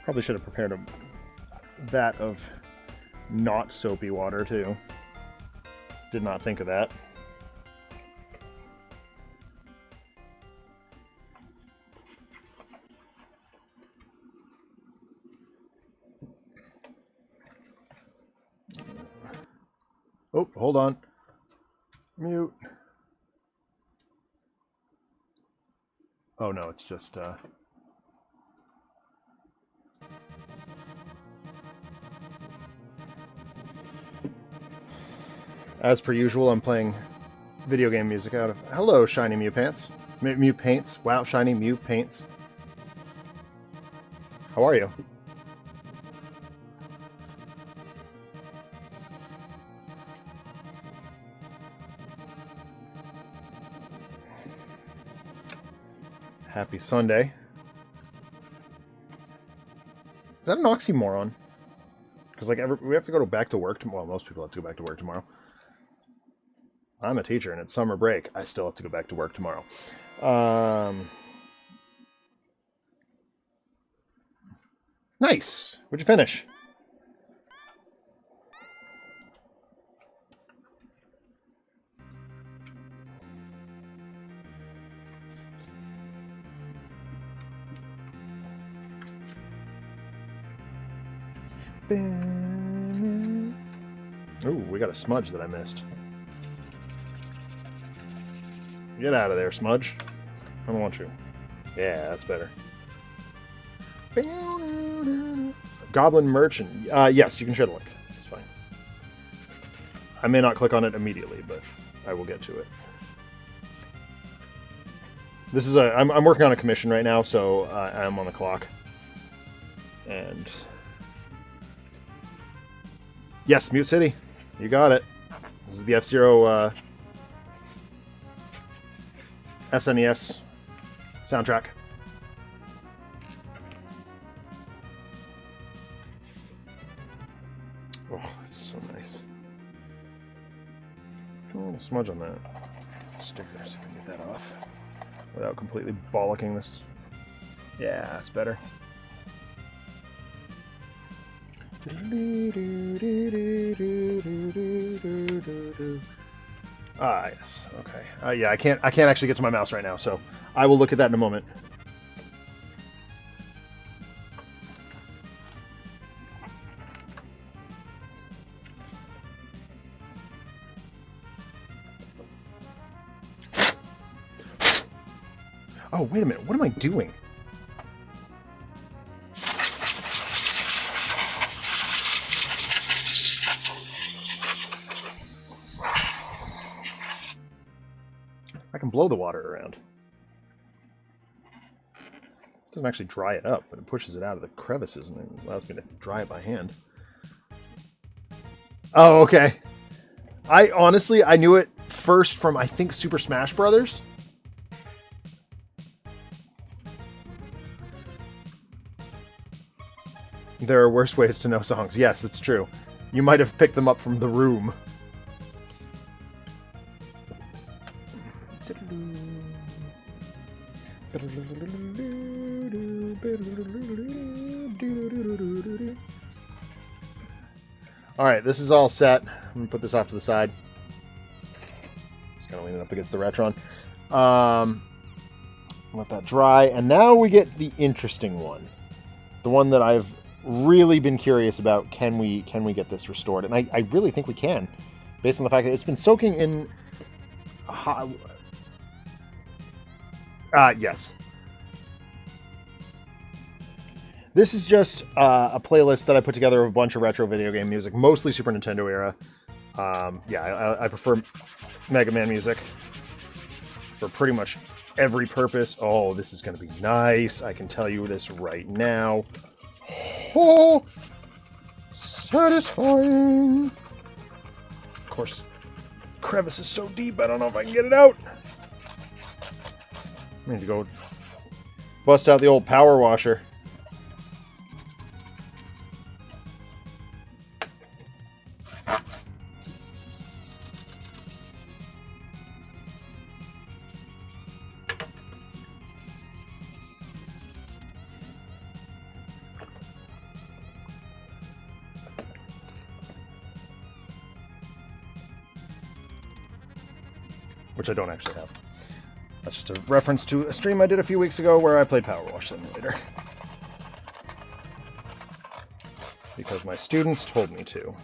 Probably should have prepared a vat of not soapy water too. Did not think of that. Oh, hold on. Mute. Oh no, it's just as per usual, I'm playing video game music out of... Hello, Shiny Mew Pants. Mew Paints. Wow, Shiny Mew Paints. How are you? Happy Sunday. Is that an oxymoron? Because like we have to go back to work tomorrow. Well, most people have to go back to work tomorrow. I'm a teacher and it's summer break. I still have to go back to work tomorrow. Nice. What'd you finish? Ooh, we got a smudge that I missed. Get out of there, smudge. I don't want you. Yeah, that's better. Goblin Merchant. Yes, you can share the link. It's fine. I may not click on it immediately, but I will get to it. This is I'm working on a commission right now, so I'm on the clock. And... Yes, Mute City. You got it. This is the F-Zero SNES soundtrack. Oh, that's so nice. A little smudge on that sticker, so we can get that off without completely bollocking this. Yeah, that's better. Ah, yes. Okay. Yeah, I can't actually get to my mouse right now, so I will look at that in a moment. Oh, wait a minute. What am I doing? I can blow the water around. It doesn't actually dry it up, but it pushes it out of the crevices and it allows me to dry it by hand. Oh, okay. I knew it first from, I think, Super Smash Brothers. There are worse ways to know songs. Yes, that's true. You might have picked them up from The Room. Alright, this is all set. I'm going to put this off to the side. Just kind of lean it up against the Retron. Let that dry. And now we get the interesting one. The one that I've really been curious about. Can we get this restored? And I really think we can. Based on the fact that it's been soaking in... yes. This is just a playlist that I put together of a bunch of retro video game music, mostly Super Nintendo era. Yeah, I prefer Mega Man music for pretty much every purpose. Oh, this is going to be nice. I can tell you this right now. Oh, satisfying. Of course, crevice is so deep, I don't know if I can get it out. I need to go bust out the old power washer. Which I don't actually have. That's just a reference to a stream I did a few weeks ago where I played Power Wash Simulator. Because my students told me to.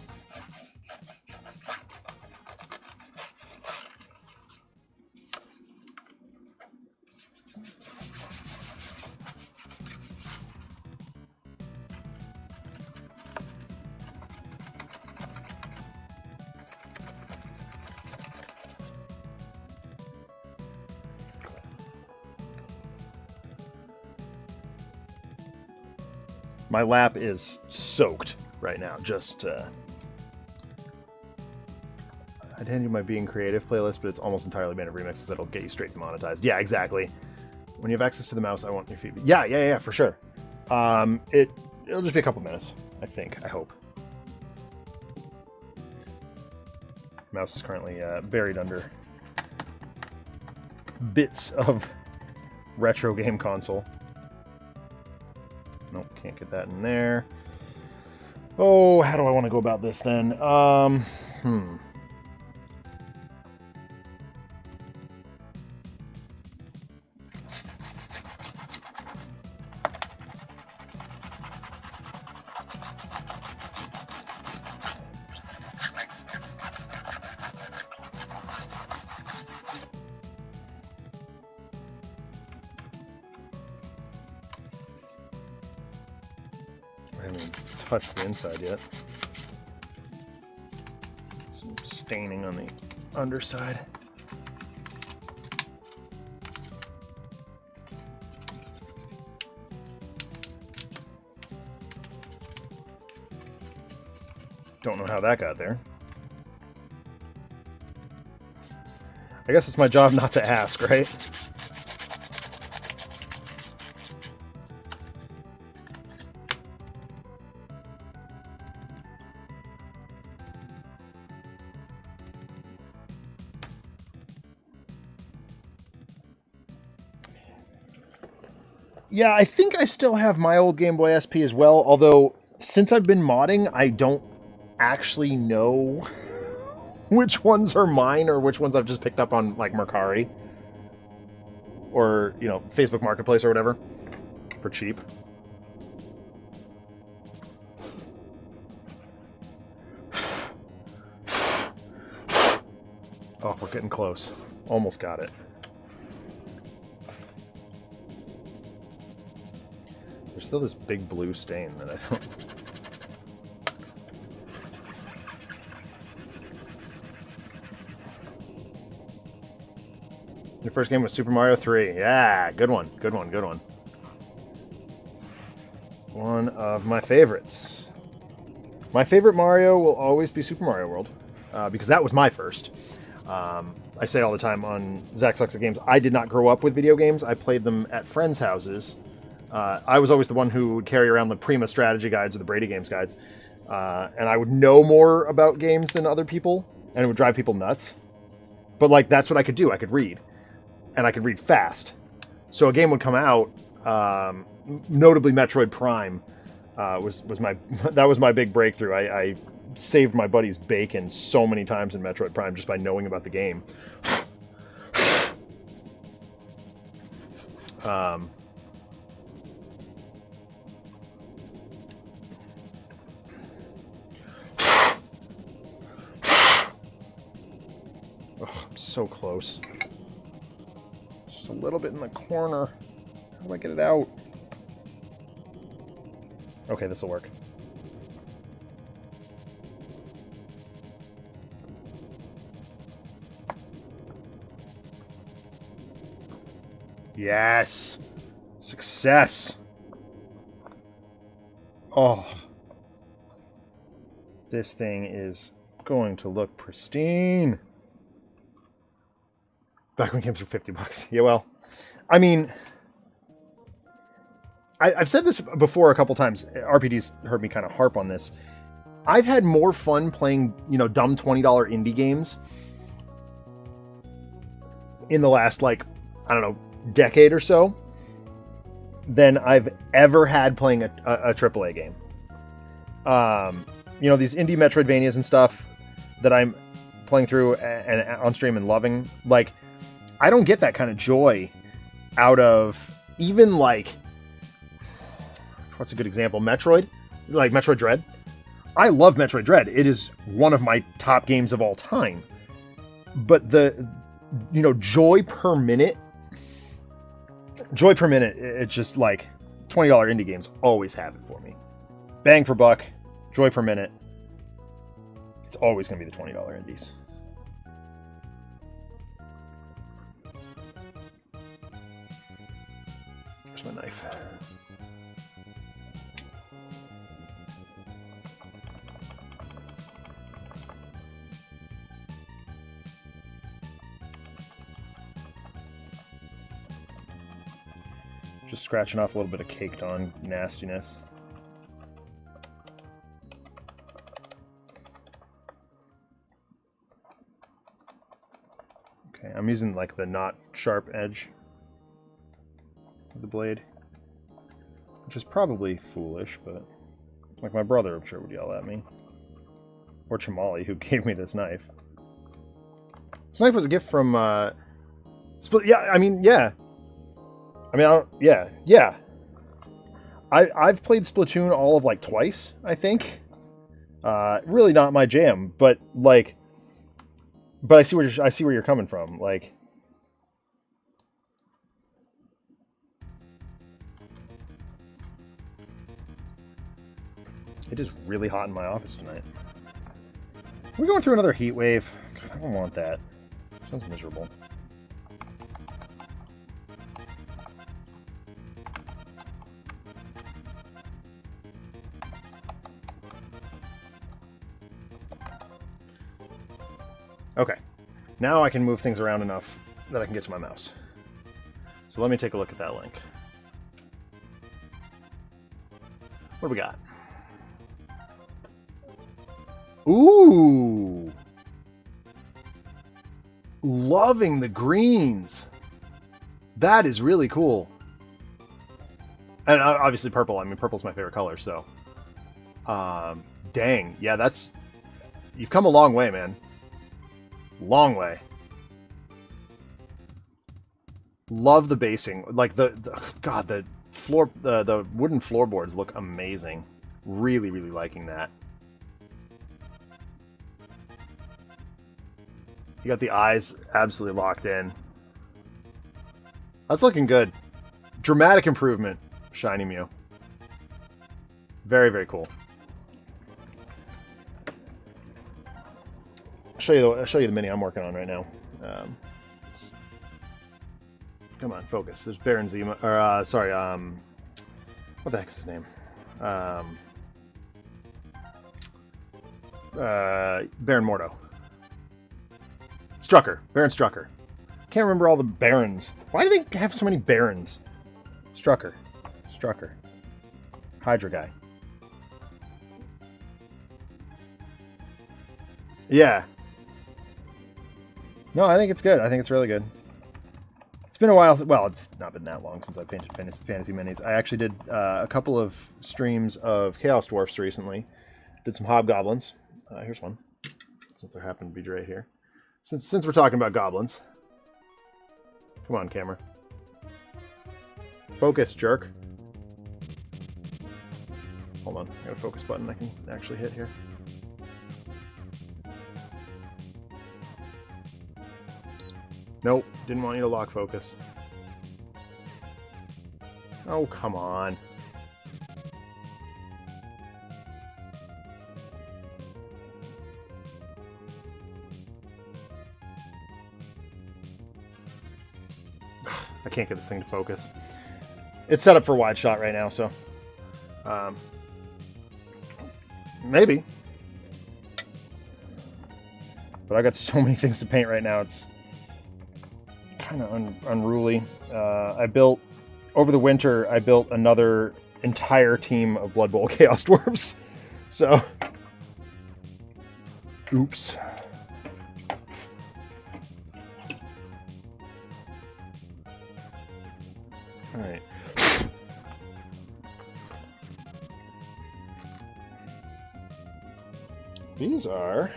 My lap is soaked right now. Just, I'd hand you my Being Creative playlist, but it's almost entirely made of remixes that'll get you straight demonetized. Yeah, exactly. When you have access to the mouse, I want your feedback. Yeah, for sure. It'll just be a couple minutes, I think. I hope. Mouse is currently buried under bits of retro game console. Nope, can't get that in there. Oh, how do I want to go about this then? I haven't touched the inside yet. Some staining on the underside. Don't know how that got there. I guess it's my job not to ask, right? Yeah, I think I still have my old Game Boy SP as well, although since I've been modding, I don't actually know which ones are mine or which ones I've just picked up on, like, Mercari. Or, you know, Facebook Marketplace or whatever. For cheap. Oh, we're getting close. Almost got it. There's still this big blue stain that I don't... Your first game was Super Mario 3. Yeah, good one. Good one, good one. One of my favorites. My favorite Mario will always be Super Mario World, because that was my first. I say all the time on Zach Sucks at Games, I did not grow up with video games. I played them at friends' houses. I was always the one who would carry around the Prima strategy guides or the Brady Games guides. And I would know more about games than other people, and it would drive people nuts. But, like, that's what I could do. I could read. And I could read fast. So a game would come out, notably Metroid Prime was my big breakthrough. I saved my buddy's bacon so many times in Metroid Prime just by knowing about the game. Oh, I'm so close. Just a little bit in the corner. How do I get it out? Okay, this will work. Yes! Success! Oh. This thing is going to look pristine. Back when games were $50. Yeah, well, I mean, I've said this before a couple times. RPD's heard me kind of harp on this. I've had more fun playing, you know, dumb $20 indie games in the last, like, I don't know, decade or so than I've ever had playing a AAA game. You know, these indie Metroidvanias and stuff that I'm playing through and on stream and loving, like, I don't get that kind of joy out of even, like, what's a good example? Metroid? Like Metroid Dread? I love Metroid Dread. It is one of my top games of all time. But the, you know, joy per minute, it's just like $20 indie games always have it for me. Bang for buck, joy per minute. It's always going to be the $20 indies. Where's my knife? Just scratching off a little bit of caked on nastiness. Okay, I'm using like the not sharp edge of the blade, which is probably foolish, but like my brother, I'm sure, would yell at me. Or Chamali, who gave me this knife. This knife was a gift from Split. Yeah, I mean, yeah. I mean, yeah. I've played Splatoon all of like twice, I think. Really not my jam, but like, I see where you're coming from. Like, it is really hot in my office tonight. We're going through another heat wave. God, I don't want that. Sounds miserable. Okay, now I can move things around enough that I can get to my mouse. So let me take a look at that link. What do we got? Ooh! Loving the greens. That is really cool. And obviously purple. I mean, purple's my favorite color, so. Dang. Yeah, that's... You've come a long way, man. Long way. Love the basing. Like God, the floor, the wooden floorboards look amazing. Really, really liking that. You got the eyes absolutely locked in. That's looking good. Dramatic improvement, Shiny Mew. Very, very cool. I'll show you the mini I'm working on right now. Come on, focus. There's Baron Zima, or sorry, what the heck's his name? Baron Mordo. Strucker. Baron Strucker. Can't remember all the Barons. Why do they have so many Barons? Strucker. Hydra guy. Yeah. No, I think it's good. I think it's really good. It's been a while. Well, it's not been that long since I painted Fantasy Minis. I actually did a couple of streams of Chaos Dwarfs recently. Did some Hobgoblins. Here's one. Since there happened to be right here. Since we're talking about goblins. Come on, camera. Focus, jerk. Hold on. I got a focus button I can actually hit here. Nope, didn't want you to lock focus. Oh, come on. I can't get this thing to focus. It's set up for wide shot right now, so maybe. But I got so many things to paint right now. It's kind of unruly. Over the winter, I built another entire team of Blood Bowl Chaos Dwarves. So, oops. All right. These are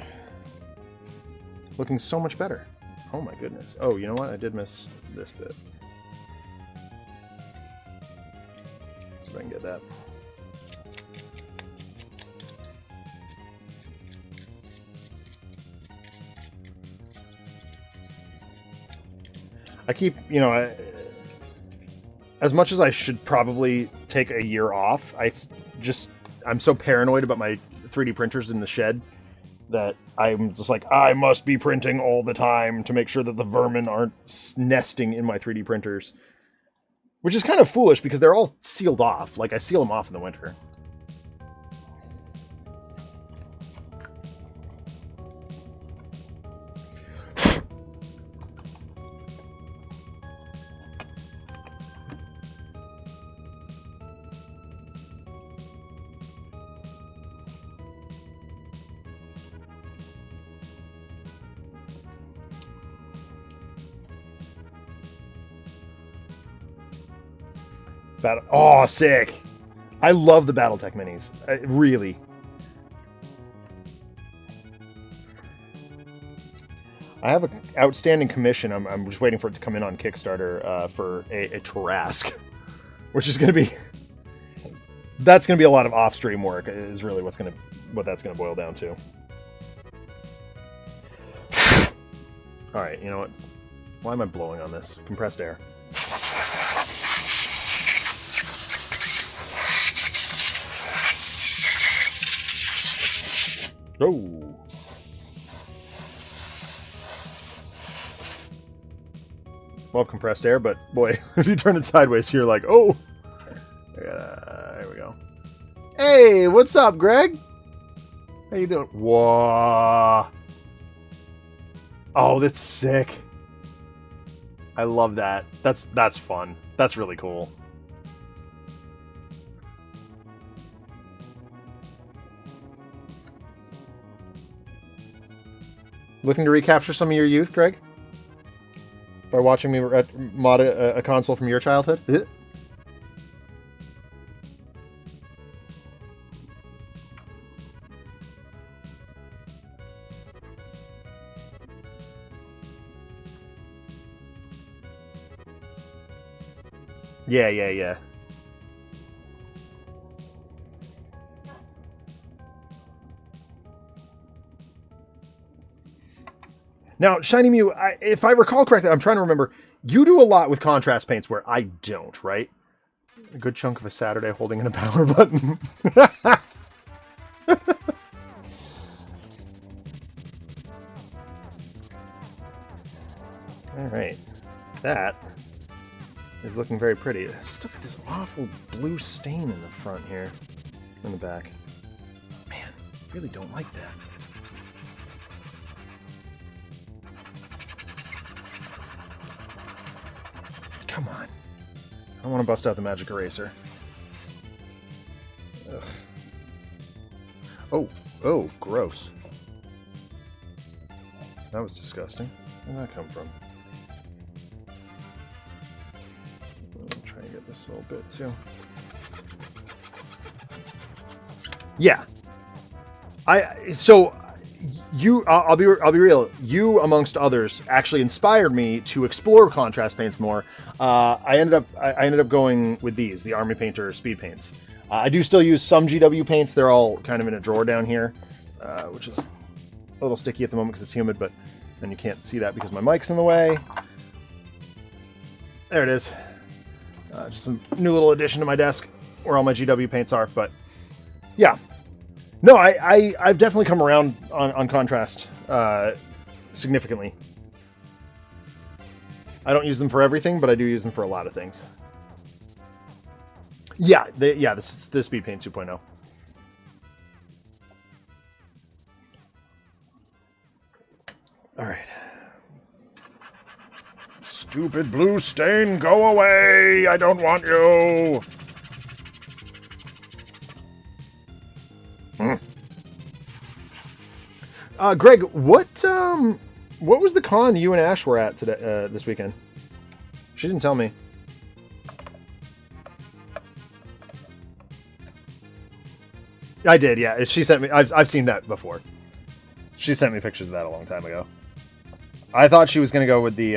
looking so much better. Oh my goodness. Oh, you know what? I did miss this bit. See if I can get that. I keep, as much as I should probably take a year off, I'm so paranoid about my 3D printers in the shed that I'm just like, I must be printing all the time to make sure that the vermin aren't nesting in my 3D printers. Which is kind of foolish because they're all sealed off. Like, I seal them off in the winter. Oh, sick! I love the BattleTech minis. Really. I have an outstanding commission. I'm just waiting for it to come in on Kickstarter for a Tarask, which is going to be... That's going to be a lot of off-stream work, is really what that's going to boil down to. Alright, you know what? Why am I blowing on this? Compressed air. Oh. Love compressed air, but boy, if you turn it sideways, you're like, oh. There we go. Hey, what's up, Greg? How you doing? Whoa. Oh, that's sick. I love that. That's fun. That's really cool. Looking to recapture some of your youth, Greg? By watching me mod a console from your childhood? Yeah. Now, Shiny Mew, if I recall correctly, I'm trying to remember, you do a lot with contrast paints where I don't, right? A good chunk of a Saturday holding in a power button. All right. That is looking very pretty. Still got this awful blue stain in the front here. In the back. Man, really don't like that. Come on. I don't want to bust out the magic eraser. Ugh. Oh, gross. That was disgusting. Where did that come from? I'll try and get this little bit too. Yeah. I'll be real. You, amongst others, actually inspired me to explore contrast paints more. I ended up going with these, the Army Painter speed paints. I do still use some GW paints. They're all kind of in a drawer down here, which is a little sticky at the moment because it's humid, but then you can't see that because my mic's in the way. There it is. Just a new little addition to my desk where all my GW paints are, but yeah. No, I've definitely come around on contrast significantly. I don't use them for everything, but I do use them for a lot of things. Yeah, this is the Speed Paint 2.0. All right. Stupid blue stain, go away! I don't want you! Greg, what was the con you and Ash were at today, this weekend? She didn't tell me. I did, yeah. She sent me. I've seen that before. She sent me pictures of that a long time ago. I thought she was going to go with the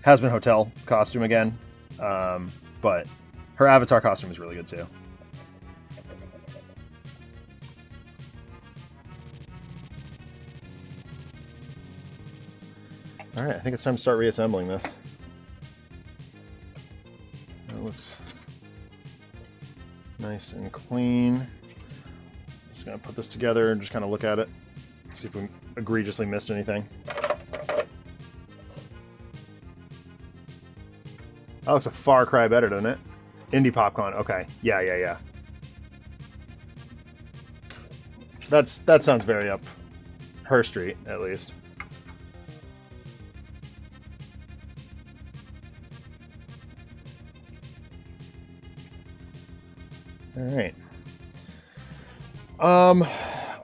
Has-Been Hotel costume again, but her Avatar costume is really good too. All right, I think it's time to start reassembling this. That looks nice and clean. Just gonna put this together and just kind of look at it, see if we egregiously missed anything. That looks a far cry better, doesn't it? Indie Popcorn. Okay. Yeah. That sounds very up her street, at least. All right. All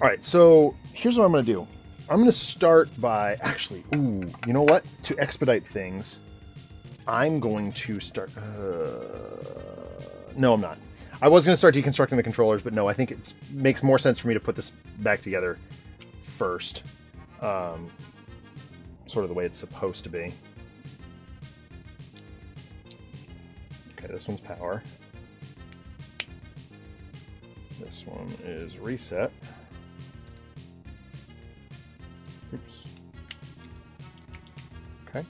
right. So here's what I'm going to do. I'm going to start by actually. Ooh, you know what? To expedite things, I'm going to start. No, I'm not. I was going to start deconstructing the controllers, but no, I think it makes more sense for me to put this back together first. Sort of the way it's supposed to be. Okay, this one's power. This one is reset. Oops. Okay.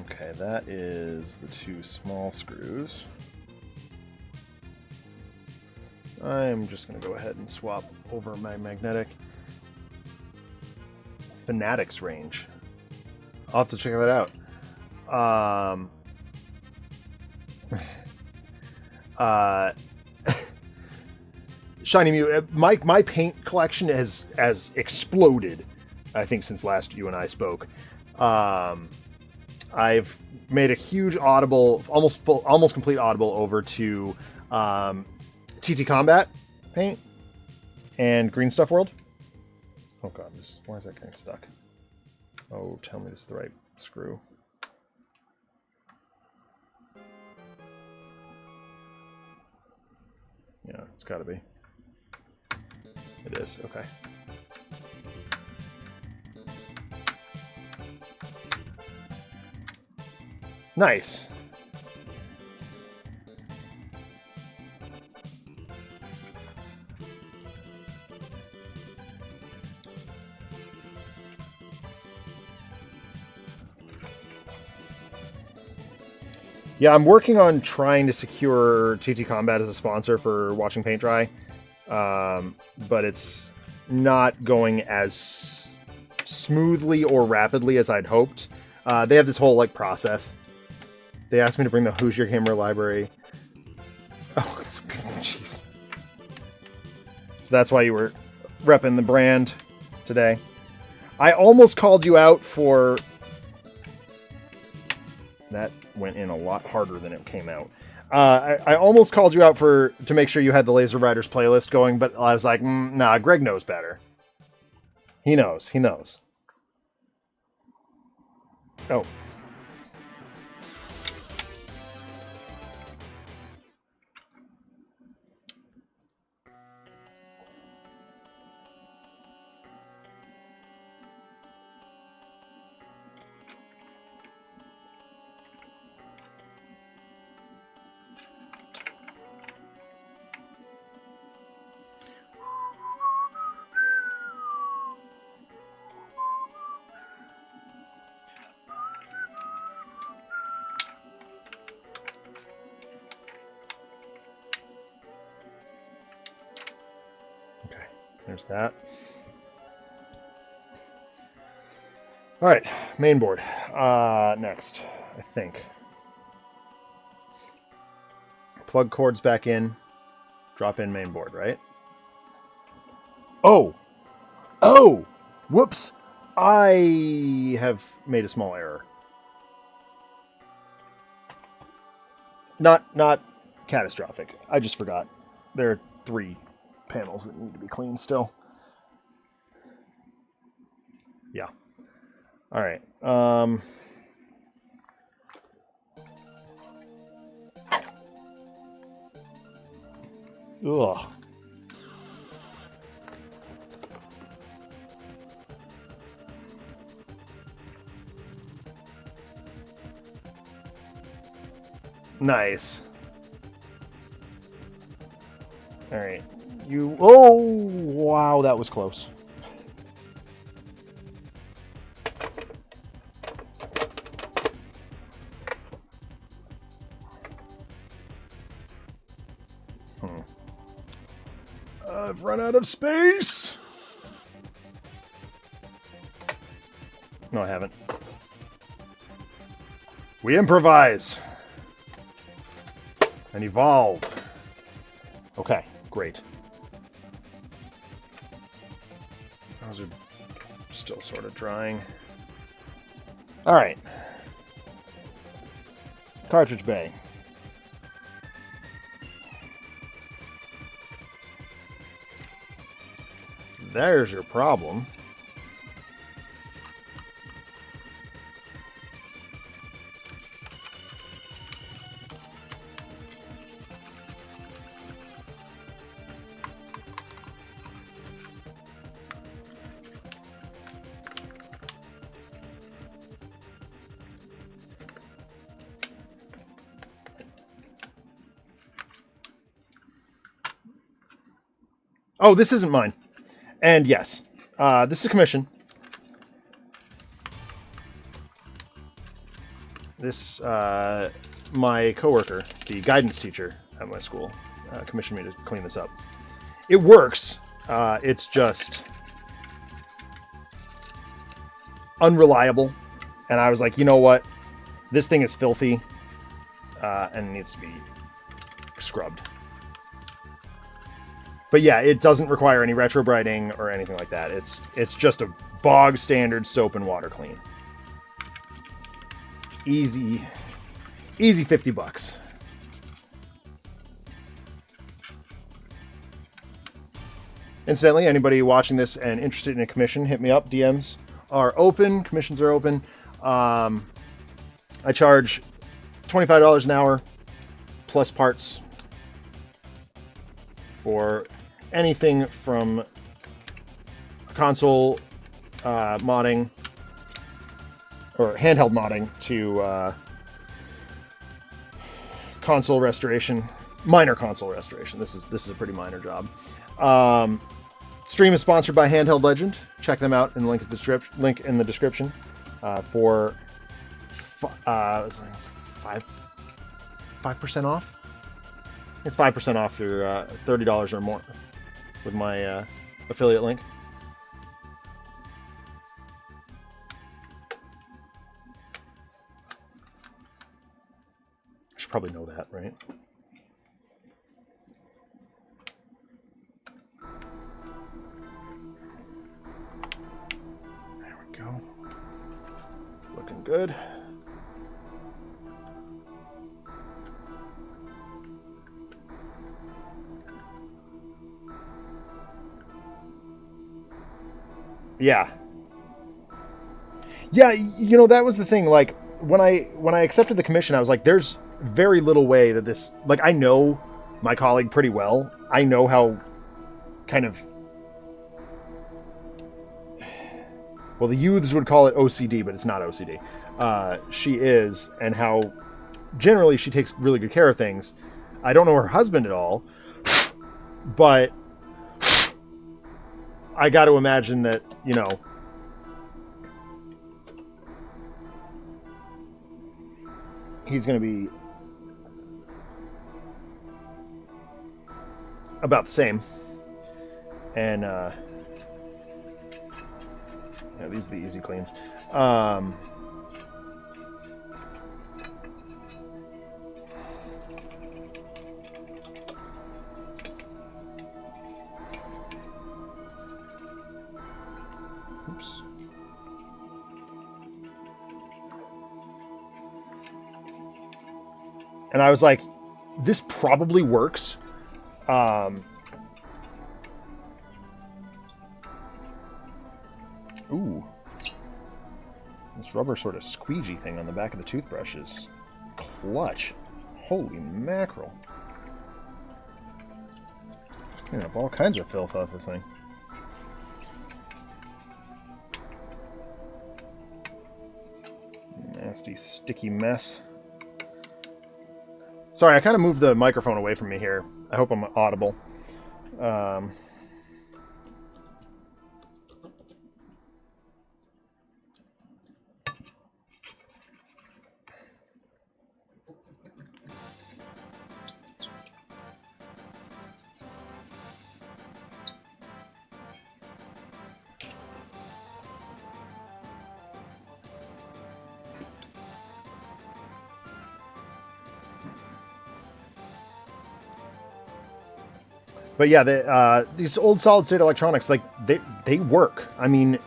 Okay, that is the two small screws. I'm just going to go ahead and swap over my magnetic Fanatics range. I'll have to check that out. Shiny Mew, my paint collection has exploded, I think, since last you and I spoke. I've made a huge audible, almost complete audible over to TT Combat paint and Green Stuff World. Oh god, why is that getting stuck? Oh, tell me this is the right screw. Yeah, it's got to be. It is, okay. Nice. Yeah, I'm working on trying to secure TT Combat as a sponsor for watching paint dry, but it's not going as smoothly or rapidly as I'd hoped. They have this whole like process. They asked me to bring the Hoosier Gamer library. Oh, jeez. So that's why you were repping the brand today. I almost called you out for... That went in a lot harder than it came out. I almost called you out to make sure you had the Laser Riders playlist going, but I was like, nah, Greg knows better. He knows. Oh. There's that. All right, main board. Next, I think. Plug cords back in. Drop in main board, right? Oh! Oh! Whoops! I have made a small error. Not catastrophic. I just forgot. There are 3 panels that need to be cleaned still. Yeah. All right. Ugh. Nice. All right. Oh, wow, that was close. I've run out of space. No, I haven't. We improvise and evolve. Okay, great. Those are still sort of drying. All right. Cartridge bay. There's your problem. Oh, this isn't mine. And yes, this is a commission. This, my coworker, the guidance teacher at my school, commissioned me to clean this up. It works. It's just unreliable. And I was like, you know what? This thing is filthy and needs to be scrubbed. But yeah, it doesn't require any retro brighting or anything like that. It's just a bog standard soap and water clean. Easy $50. Incidentally, anybody watching this and interested in a commission, hit me up. DMs are open. Commissions are open. I charge $25 an hour plus parts for anything from console modding or handheld modding to console restoration, minor console restoration. This is a pretty minor job. Stream is sponsored by Handheld Legend. Check them out in the link in the description for 5% off. It's 5% off your $30 or more with my affiliate link. I should probably know that, right? There we go. It's looking good. Yeah. Yeah, you know, that was the thing. Like, when I accepted the commission, I was like, there's very little way that this... Like, I know my colleague pretty well. I know how kind of... Well, the youths would call it OCD, but it's not OCD. She is, and how generally she takes really good care of things. I don't know her husband at all, but... I got to imagine that, you know, he's going to be about the same. And yeah, these are the easy cleans. Oops. And I was like, this probably works. Ooh. This rubber sort of squeegee thing on the back of the toothbrush is clutch. Holy mackerel. Cleaning up all kinds of filth off this thing. Nasty, sticky mess. Sorry, I kind of moved the microphone away from me here. I hope I'm audible. But yeah, these old solid-state electronics, like, they work. I mean,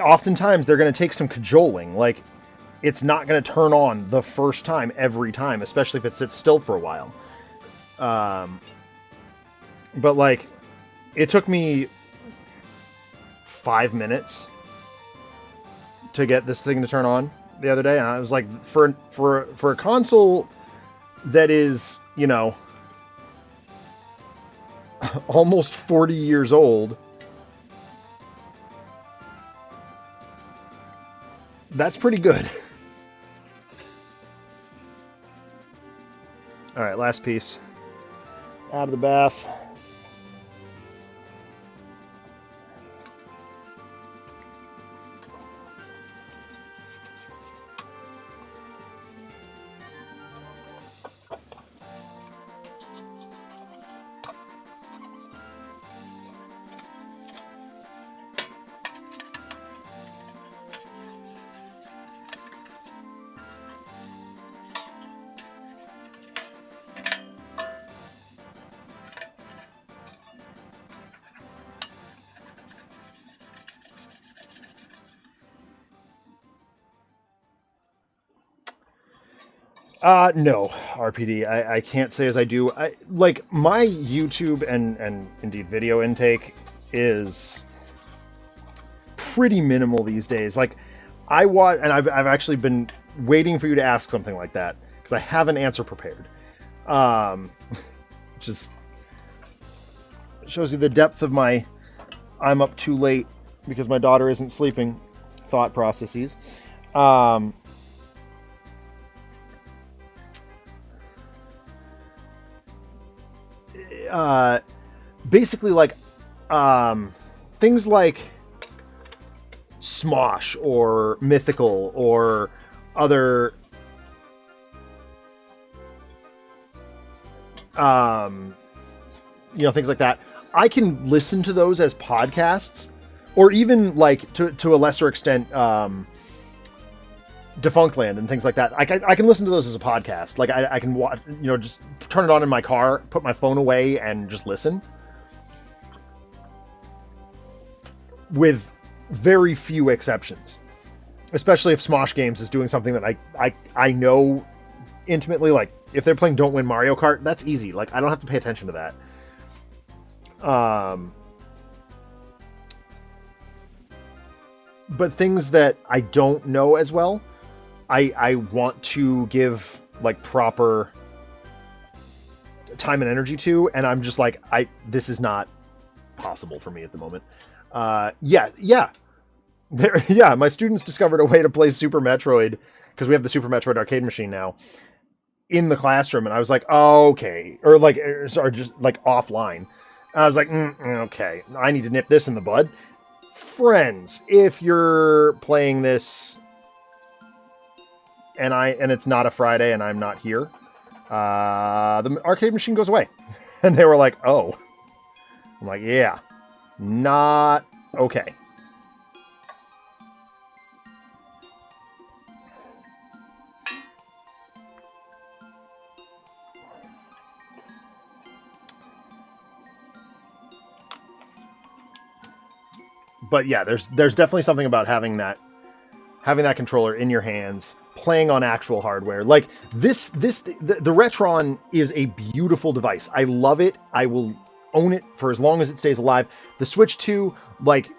oftentimes they're going to take some cajoling. Like, it's not going to turn on the first time every time, especially if it sits still for a while. But, like, it took me 5 minutes to get this thing to turn on the other day. And I was like, for a console that is, you know, almost 40 years old, that's pretty good. All right, last piece. Out of the bath. No, RPD. I can't say as I do. Like, my YouTube and indeed video intake is pretty minimal these days. Like, I watch, and I've actually been waiting for you to ask something like that because I have an answer prepared. Just shows you the depth of my I'm up too late because my daughter isn't sleeping thought processes. Basically, like, things like Smosh or Mythical or other you know, things like that. I can listen to those as podcasts, or even, like, to a lesser extent, Defunctland and things like that. I can listen to those as a podcast. Like, I can watch, you know, just turn it on in my car, put my phone away, and just listen. With very few exceptions. Especially if Smosh Games is doing something that I know intimately. Like, if they're playing Don't Win Mario Kart, that's easy. Like, I don't have to pay attention to that. But things that I don't know as well, I want to give, like, proper time and energy to, and I'm just like, this is not possible for me at the moment. Yeah. My students discovered a way to play Super Metroid, because we have the Super Metroid arcade machine now, in the classroom, and I was like, oh, okay. Or just, like, offline. I was like, okay, I need to nip this in the bud. Friends, if you're playing this and it's not a Friday and I'm not here, the arcade machine goes away. And they were like, oh. I'm like, yeah, not okay. But yeah, there's definitely something about having that controller in your hands, playing on actual hardware. Like the Retron is a beautiful device. I love it. I will own it for as long as it stays alive. The Switch 2, like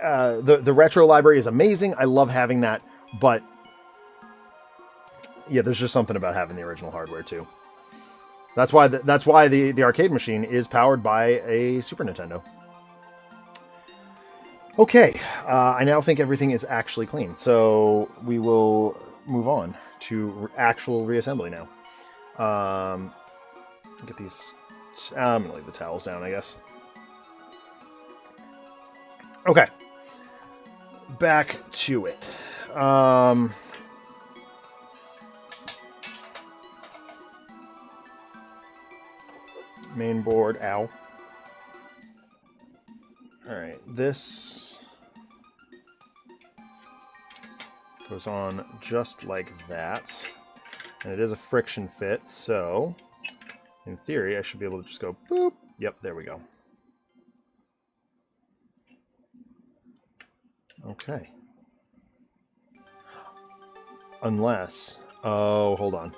the retro library is amazing. I love having that, but yeah, there's just something about having the original hardware too. That's why the arcade machine is powered by a Super Nintendo. Okay, I now think everything is actually clean, so we will move on to actual reassembly now. Get these. I'm gonna leave the towels down, I guess. Okay, back to it. Main board. Ow. All right, this goes on just like that, and it is a friction fit, so in theory I should be able to just go boop. Yep, there we go. Okay. Unless, oh, hold on.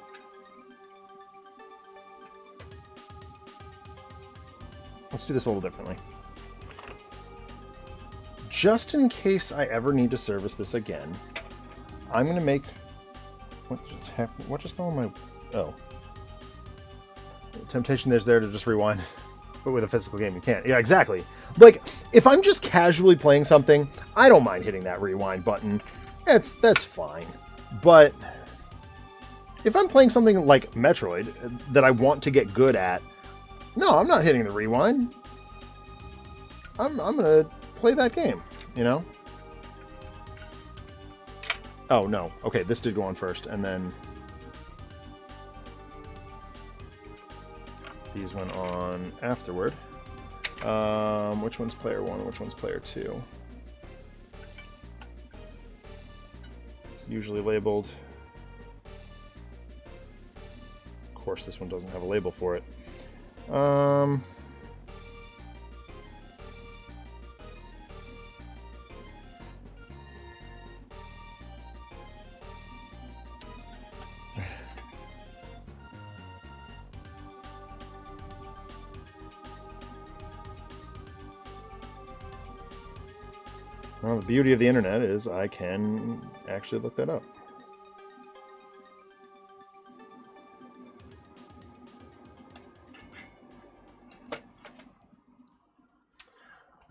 Let's do this a little differently. Just in case I ever need to service this again, I'm going to make... What just happened? What just fell on my... Oh. The temptation there's there to just rewind. But with a physical game, you can't. Yeah, exactly. Like, if I'm just casually playing something, I don't mind hitting that rewind button. That's fine. But if I'm playing something like Metroid that I want to get good at, no, I'm not hitting the rewind. I'm going to play that game, you know? Oh, no. Okay, this did go on first, and then these went on afterward. Which one's player 1? Which one's player 2? It's usually labeled. Of course, this one doesn't have a label for it. Well, the beauty of the internet is I can actually look that up.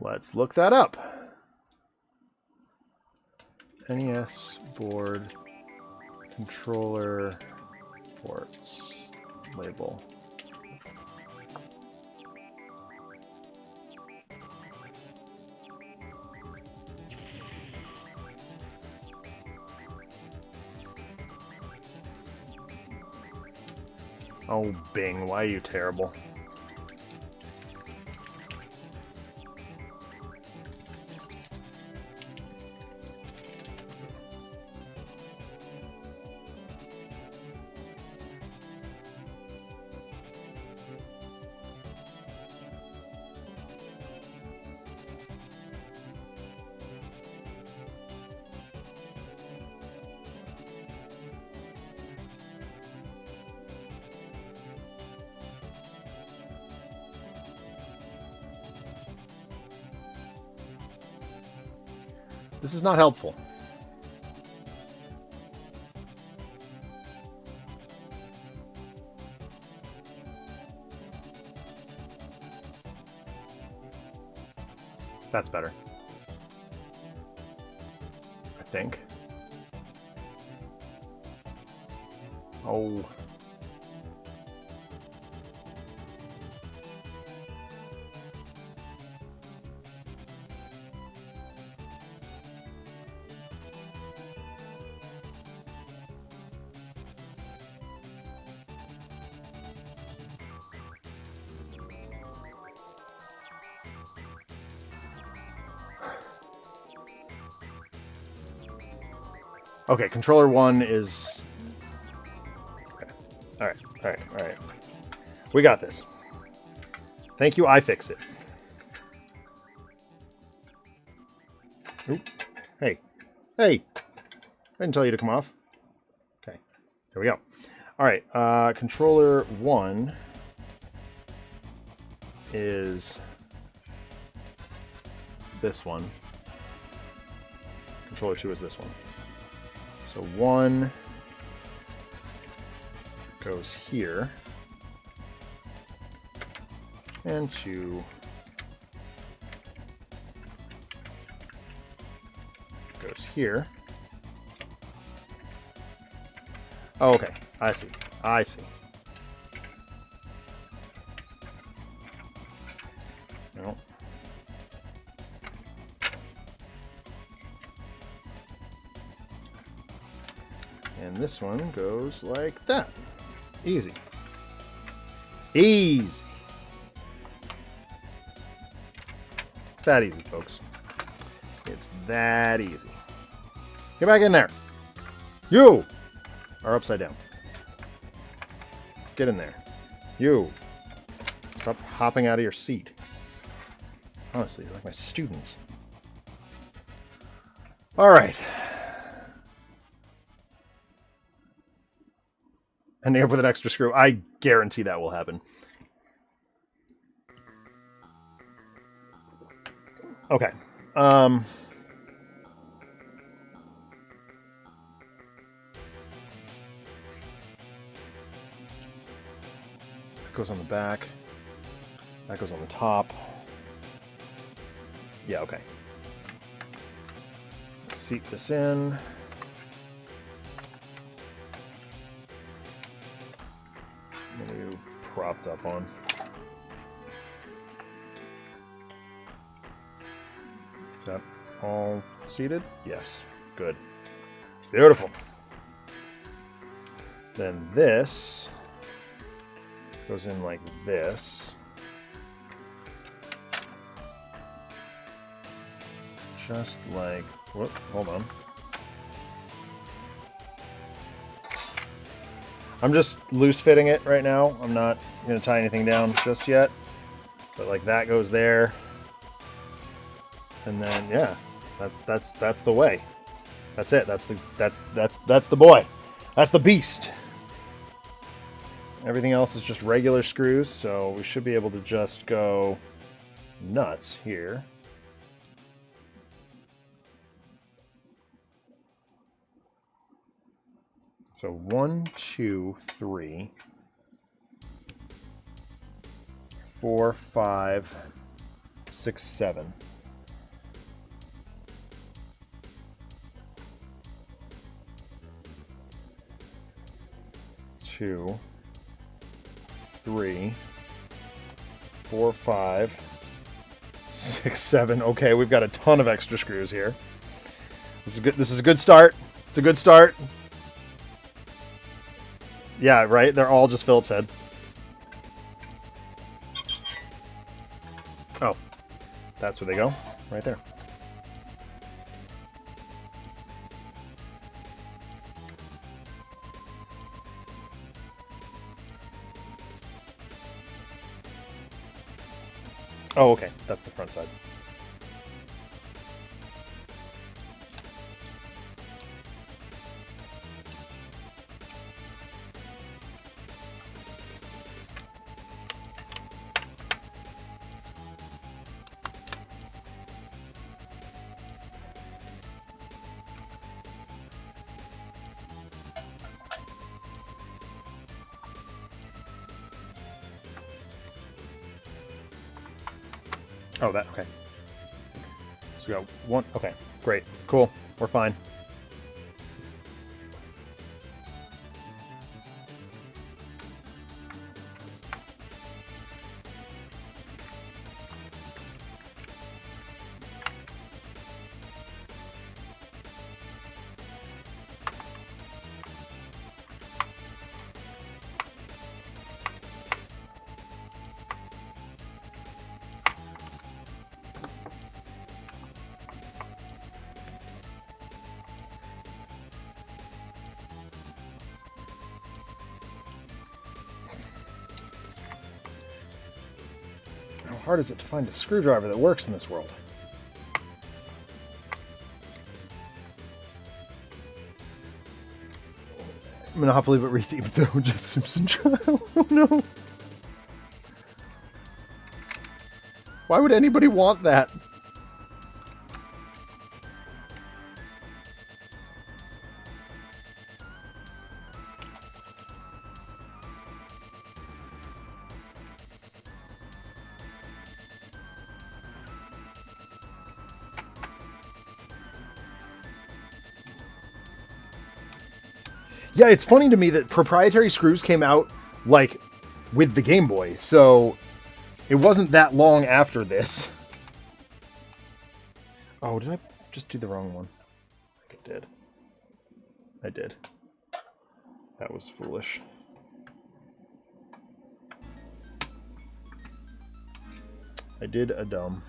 Let's look that up. NES board controller ports label. Oh, Bing, why are you terrible? This is not helpful. That's better. I think. Oh. Okay, controller 1 is... Okay. Alright, alright, alright. We got this. Thank you, iFixit. Oop. Hey. Hey! I didn't tell you to come off. Okay. There we go. Alright, controller 1 is this one. Controller 2 is this one. So 1 goes here. And 2 goes here. Oh, okay. I see. I see. No. And this one goes like that. Easy. Easy. It's that easy, folks. It's that easy. Get back in there. You are upside down. Get in there. You. Stop hopping out of your seat. Honestly, you're like my students. All right. Ending up with an extra screw. I guarantee that will happen. Okay. Goes on the back. That goes on the top. Yeah, okay. Seat this in. What are you propped up on? Is that all seated? Yes. Good. Beautiful. Then this goes in like this. Just like, whoop, hold on. I'm just loose fitting it right now. I'm not going to tie anything down just yet. But like that goes there. And then yeah, that's the way. That's it. That's the boy. That's the beast. Everything else is just regular screws, so we should be able to just go nuts here. So 1, 2, 3, 4, 5, 6, 7. Two, 3, 4, 5, 6, 7. Okay, we've got a ton of extra screws here. This is good. This is a good start. It's a good start. Yeah, right? They're all just Phillips head. Oh, that's where they go. Right there. Oh, okay. That's the front side. Oh, that, okay. So we got one, okay, great, cool, we're fine. hard is it to find a screwdriver that works in this world? Monopoly, but rethemed though. Just Simpson trial. Oh no. Why would anybody want that? Yeah, it's funny to me that proprietary screws came out, like, with the Game Boy, so it wasn't that long after this. Oh, did I just do the wrong one? I think I did. I did. That was foolish. I did a dumb.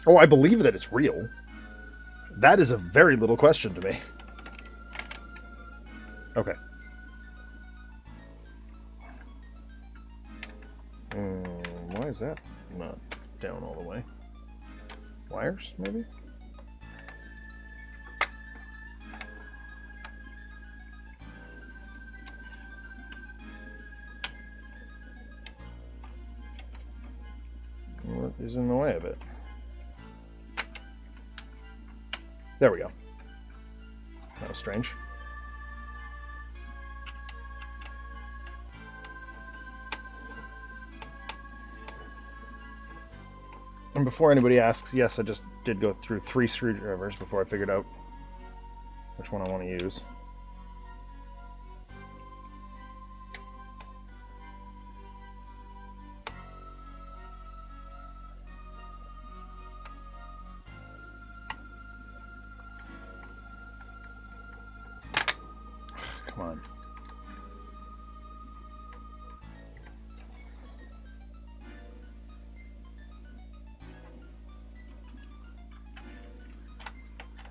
Oh, I believe that it's real. That is a very little question to me. Okay. Why is that not down all the way? Wires, maybe? What is in the way of it? There we go. That was strange. And before anybody asks, yes, I just did go through 3 screwdrivers before I figured out which one I want to use. Come on.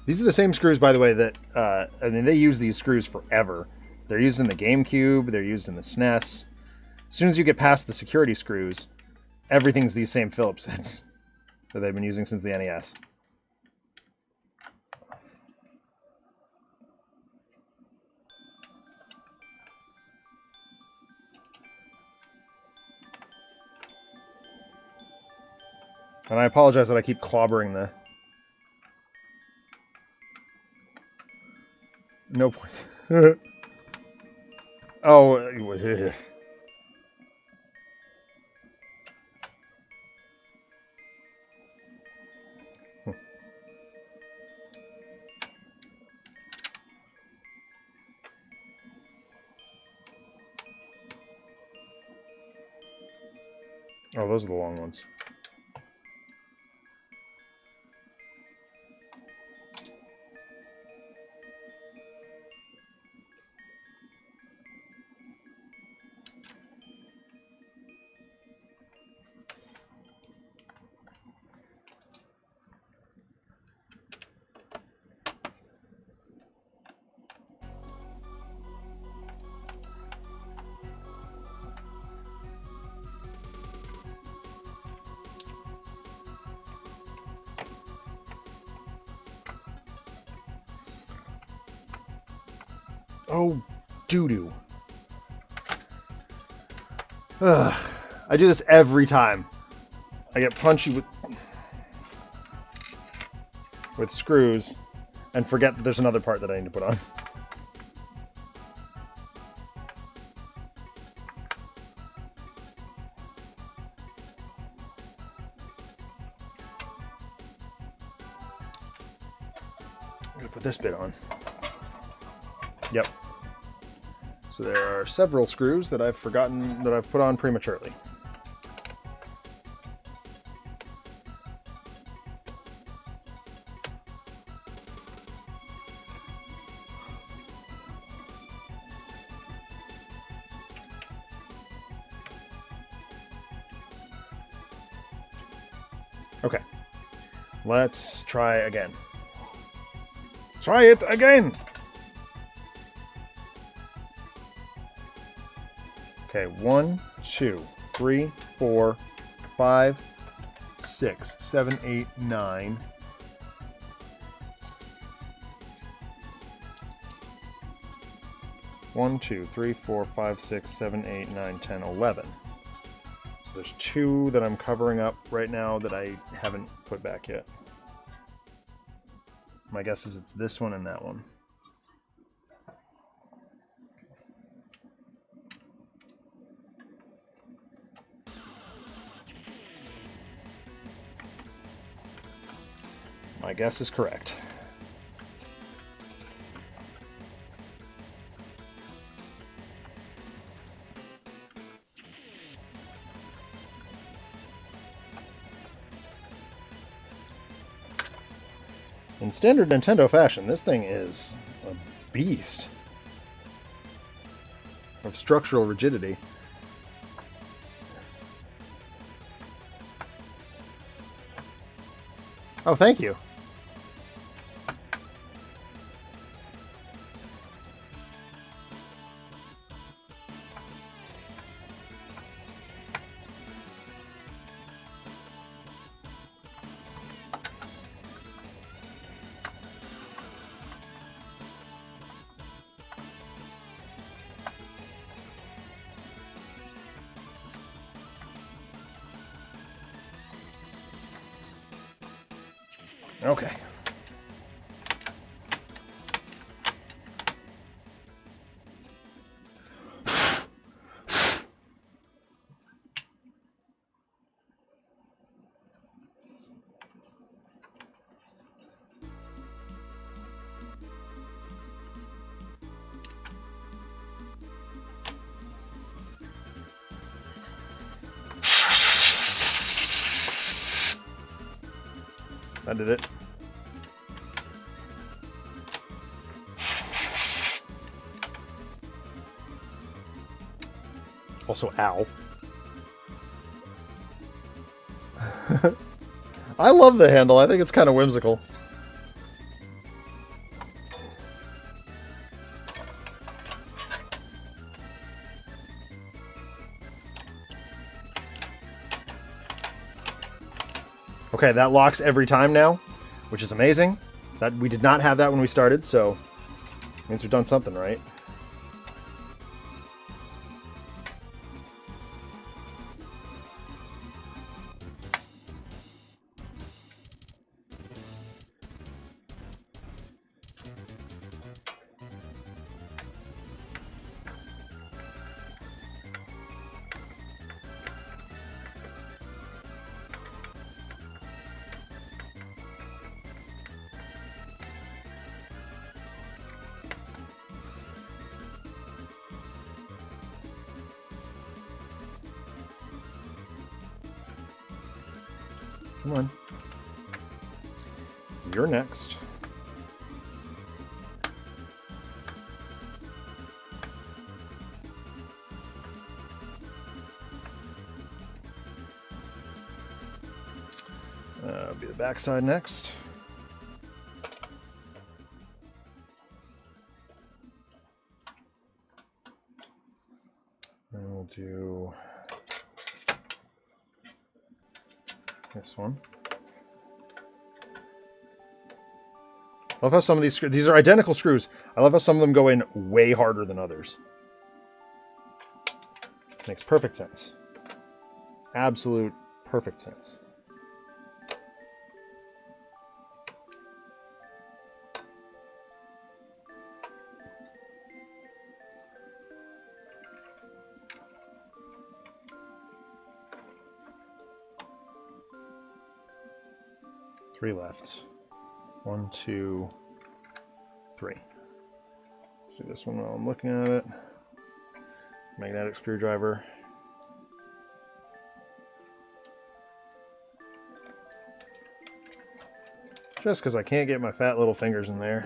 These are the same screws, by the way, that, I mean, they use these screws forever. They're used in the GameCube, they're used in the SNES. As soon as you get past the security screws, everything's these same Phillips heads that they've been using since the NES. And I apologize that I keep clobbering the... No point. Oh. Oh, those are the long ones. Oh, doo-doo. Ugh. I do this every time. I get punchy with screws and forget that there's another part that I need to put on. I'm gonna put this bit on. Yep. So there are several screws that I've forgotten that I've put on prematurely. Okay. Let's try again. Try it again! Okay, 1, 2, 3, 4, 5, 6, 7, 8, 9. One, 2, 3, 4, 5, 6, 7, 8, 9, 10, 11. So there's 2 that I'm covering up right now that I haven't put back yet. My guess is it's this one and that one. My guess is correct. In standard Nintendo fashion, this thing is a beast of structural rigidity. Oh, thank you. Okay. I did it. Also, ow. I love the handle. I think it's kind of whimsical. Okay, that locks every time now, which is amazing. That we did not have that when we started, so it means we've done something right. Come on. You're next. Be the backside next. And we'll do this one. I love how some of these are identical screws. I love how some of them go in way harder than others. Makes perfect sense. Absolute perfect sense. Three left. 1, 2, 3. Let's do this one while I'm looking at it. Magnetic screwdriver. Just because I can't get my fat little fingers in there.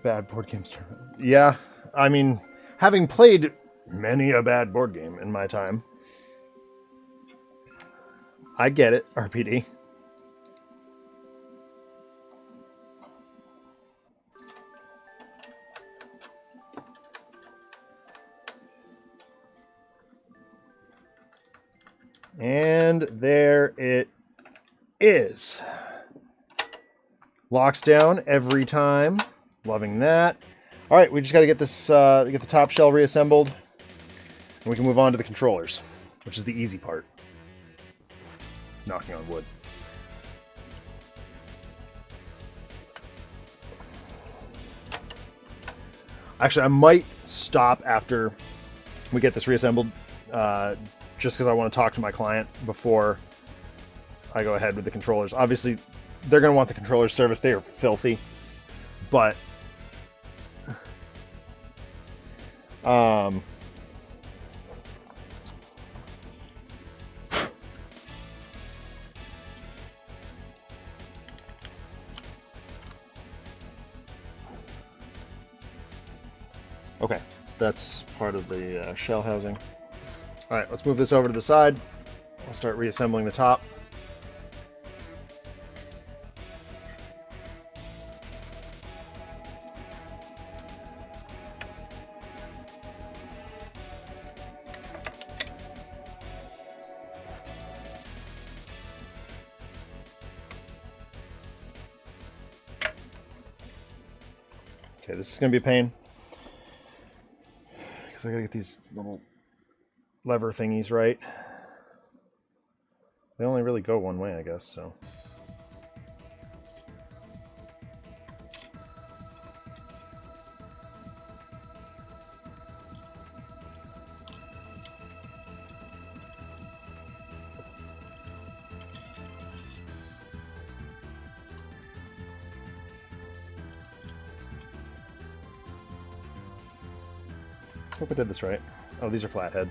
bad board games. Yeah, I mean, having played many a bad board game in my time, I get it, RPD. And there it is. Locks down every time. Loving that. All right, we just got to get this, get the top shell reassembled, and we can move on to the controllers, which is the easy part. Knocking on wood. Actually, I might stop after we get this reassembled, just because I want to talk to my client before I go ahead with the controllers. Obviously, they're going to want the controllers serviced. They are filthy, but okay, that's part of the shell housing. All right, let's move this over to the side. I'll start reassembling the top. Okay, this is going to be a pain, because I got to get these little lever thingies right. They only really go one way, I guess, so. Hope I did this right. Oh, these are flathead.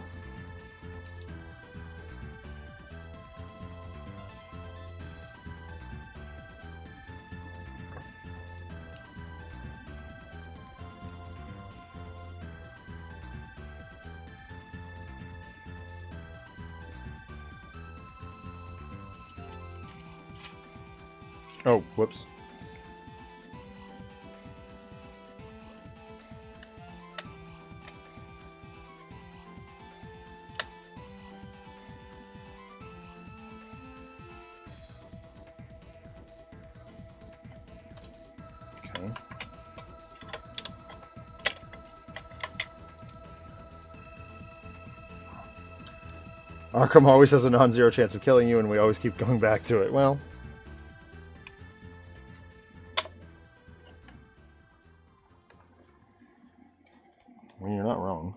Oh, whoops. Okay. Arkham always has a non-zero chance of killing you, and we always keep going back to it. Well, well, you're not wrong.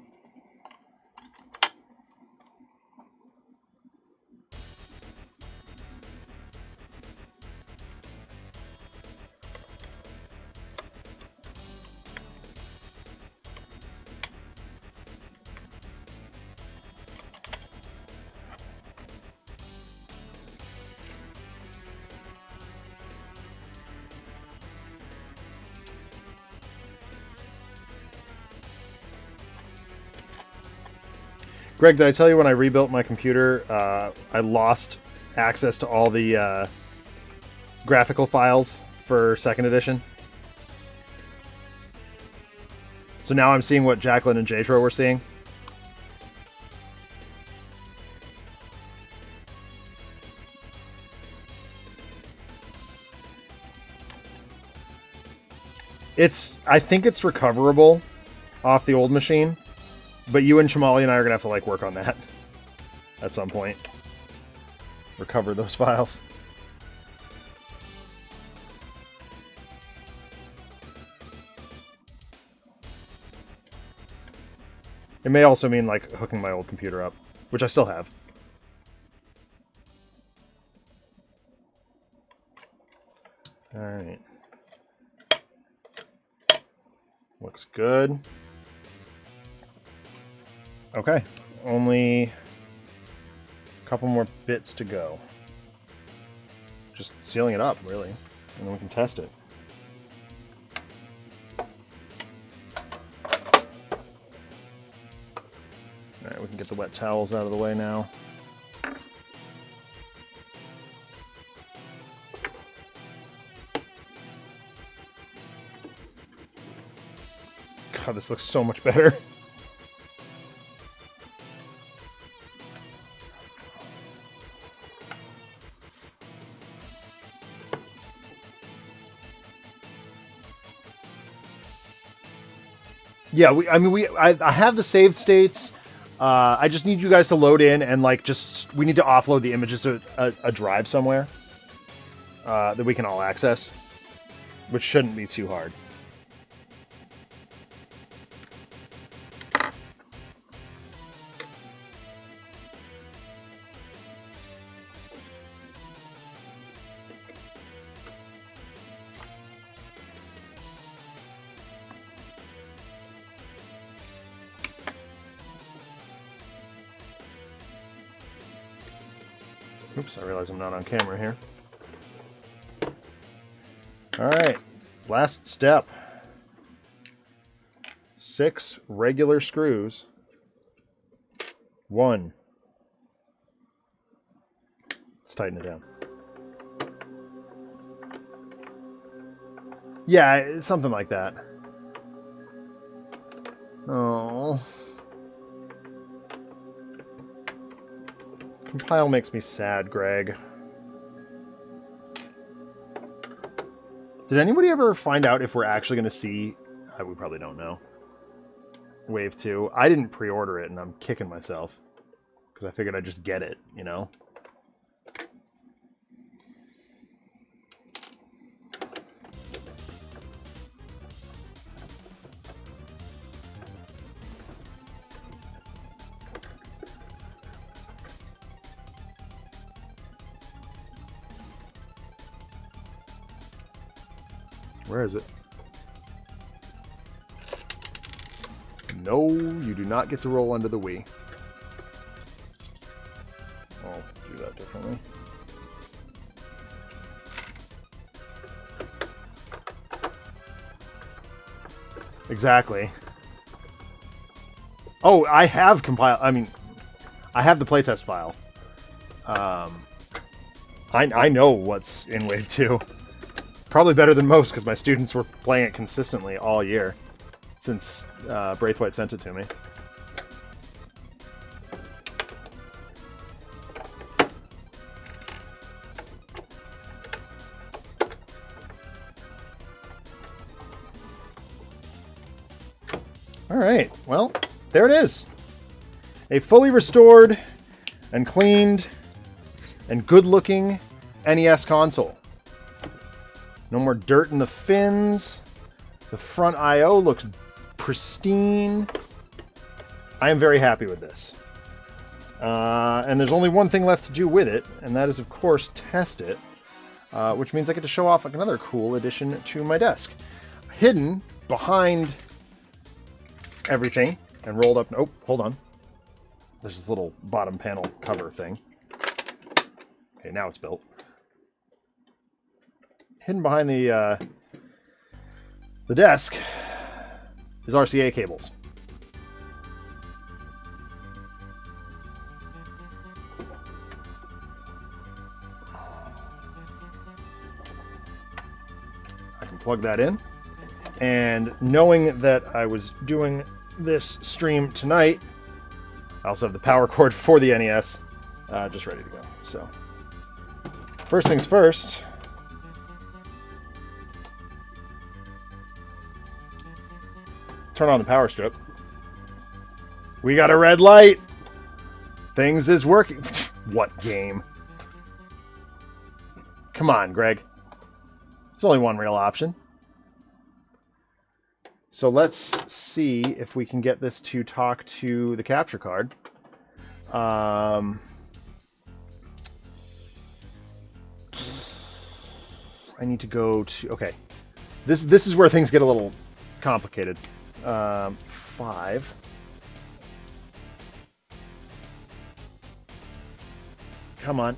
Greg, did I tell you when I rebuilt my computer, I lost access to all the graphical files for 2nd edition? So now I'm seeing what Jacqueline and Jatro were seeing. I think it's recoverable off the old machine. But you and Chamali and I are going to have to, like, work on that at some point. Recover those files. It may also mean, like, hooking my old computer up, which I still have. Alright. Looks good. Okay, only a couple more bits to go. Just sealing it up, really, and then we can test it. Get the wet towels out of the way now. God, this looks so much better. Yeah, I have the saved states. I just need you guys to load in and like we need to offload the images to a drive somewhere that we can all access, which shouldn't be too hard. Oops, I realize I'm not on camera here. All right, last step. 6 regular screws. 1. Let's tighten it down. Yeah, something like that. Oh. Compile makes me sad, Greg. Did anybody ever find out if we're actually going to see... we probably don't know. Wave 2. I didn't pre-order it, and I'm kicking myself. Because I figured I'd just get it, you know? Where is it? No, you do not get to roll under the Wii. I'll do that differently. Exactly. Oh, I have compiled... I mean, I have the playtest file. I know what's in Wave 2. Probably better than most, because my students were playing it consistently all year since Braithwaite sent it to me. All right, well, there it is. A fully restored and cleaned and good-looking NES console. No more dirt in the fins. The front I/O looks pristine. I am very happy with this. And there's only one thing left to do with it, and that is, of course, test it. Which means I get to show off like another cool addition to my desk. Hidden behind everything and rolled up... Oh, hold on. There's this little bottom panel cover thing. Okay, now it's built. Hidden behind the desk is RCA cables. I can plug that in. And knowing that I was doing this stream tonight, I also have the power cord for the NES just ready to go. So, first things first... turn on the power strip. We got a red light. Things is working. What game? Come on, Greg. There's only one real option. So let's see if we can get this to talk to the capture card. I need to go to... Okay. This is where things get a little complicated. 5. Come on.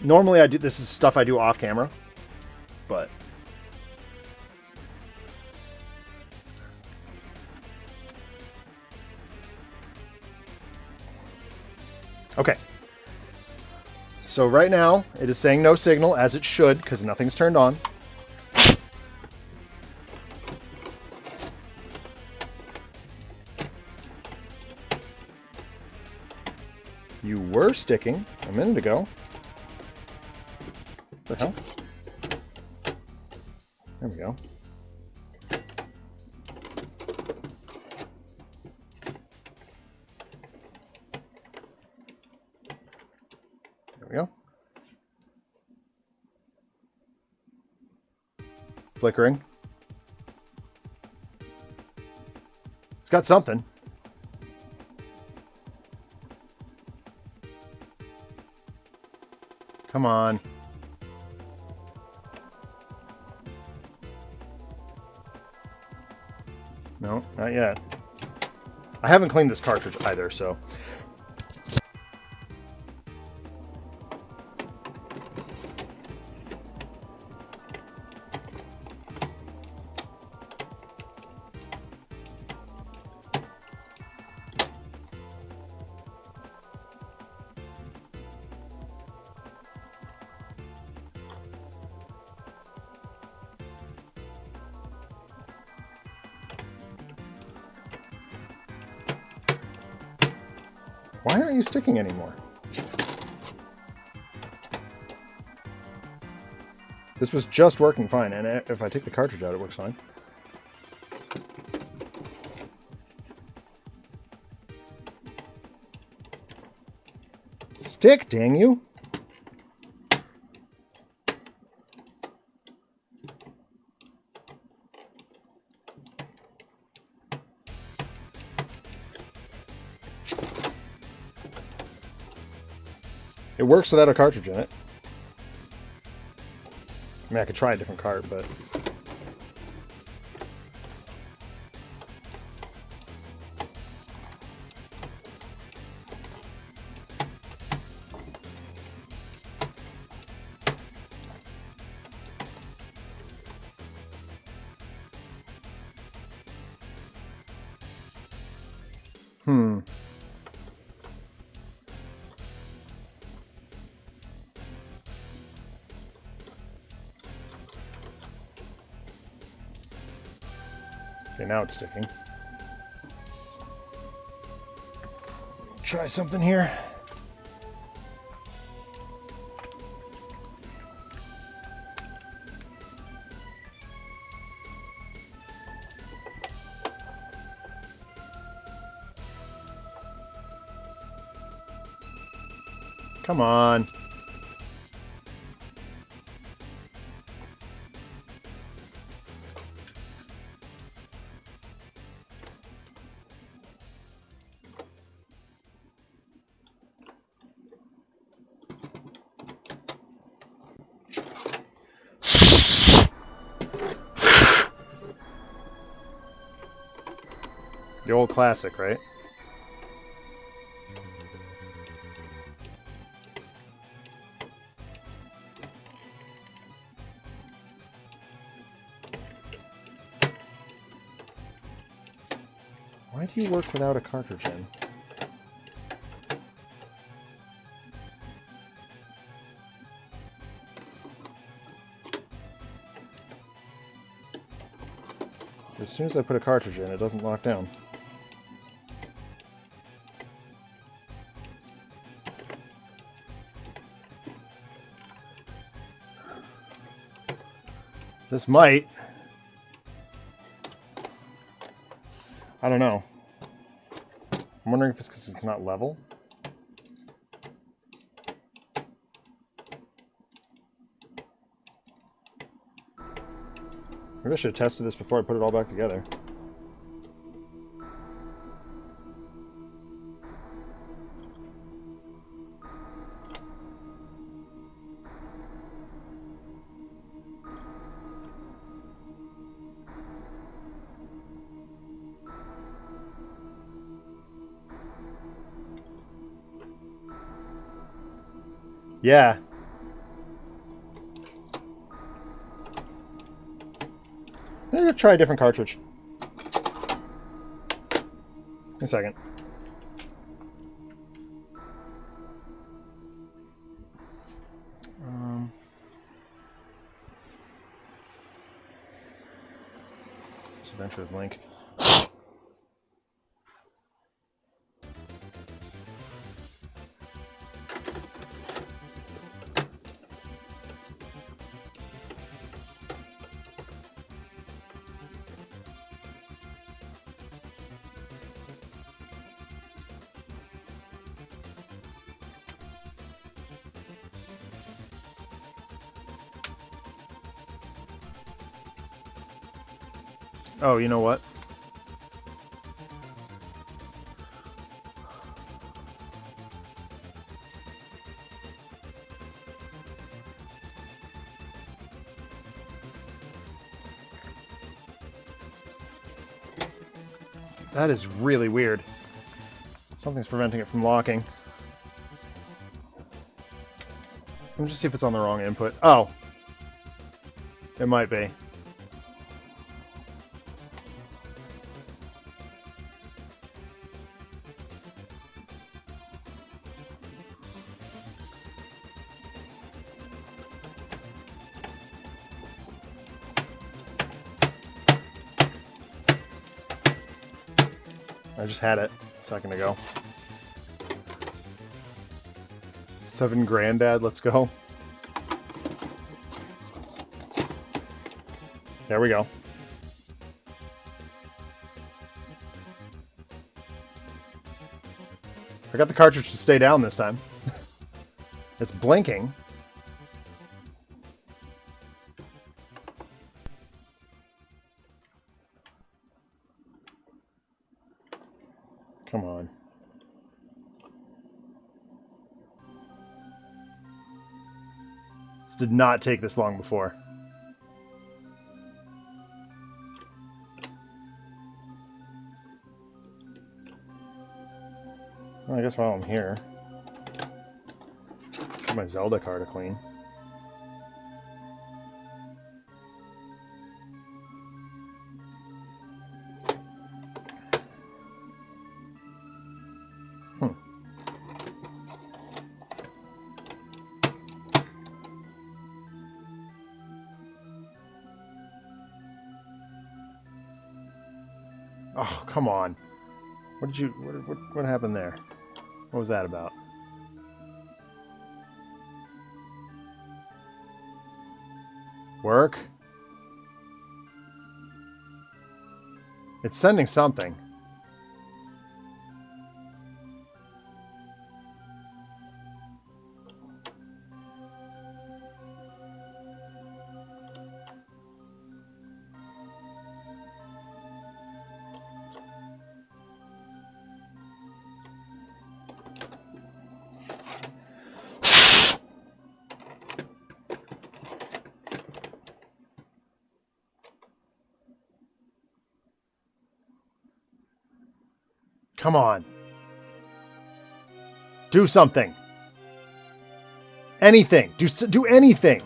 Normally I do, this is stuff I do off camera, but... Okay. So right now, it is saying no signal, as it should, because nothing's turned on. You were sticking a minute ago. What the hell? There we go. There we go. Flickering. It's got something. Come on. No, not yet. I haven't cleaned this cartridge either, so... Why aren't you sticking anymore? This was just working fine, and if I take the cartridge out, it works fine. Stick, dang you! It works without a cartridge in it. I mean, I could try a different cart, but... Okay, now it's sticking. Try something here. Come on. The old classic, right? Why do you work without a cartridge in? As soon as I put a cartridge in, it doesn't lock down. This might. I don't know. I'm wondering if it's because it's not level. Maybe I should have tested this before I put it all back together. Yeah. I'm going to try a different cartridge. A second. Adventure with Link. Oh, you know what? That is really weird. Something's preventing it from locking. Let me just see if it's on the wrong input. Oh. It might be. I just had it a second ago. 7 Granddad, let's go. There we go. I got the cartridge to stay down this time. It's blinking. Come on. This did not take this long before. Well, I guess while I'm here, get my Zelda card to clean. Oh, come on. What did you... What happened there? What was that about? Work? It's sending something. Come on. Do something. Anything. Do anything.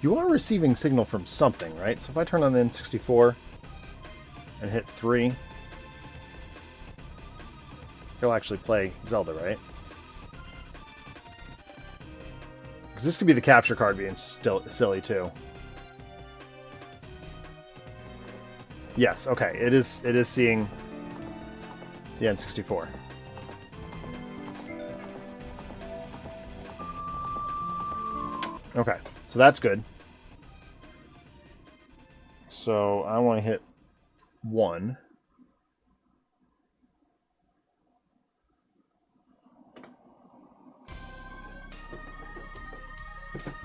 You are receiving signal from something, right? So if I turn on the N64 and hit 3, he'll actually play Zelda, right? Because this could be the capture card being silly, too. Yes, okay. It is seeing the N64. Okay, so that's good. So I want to hit 1.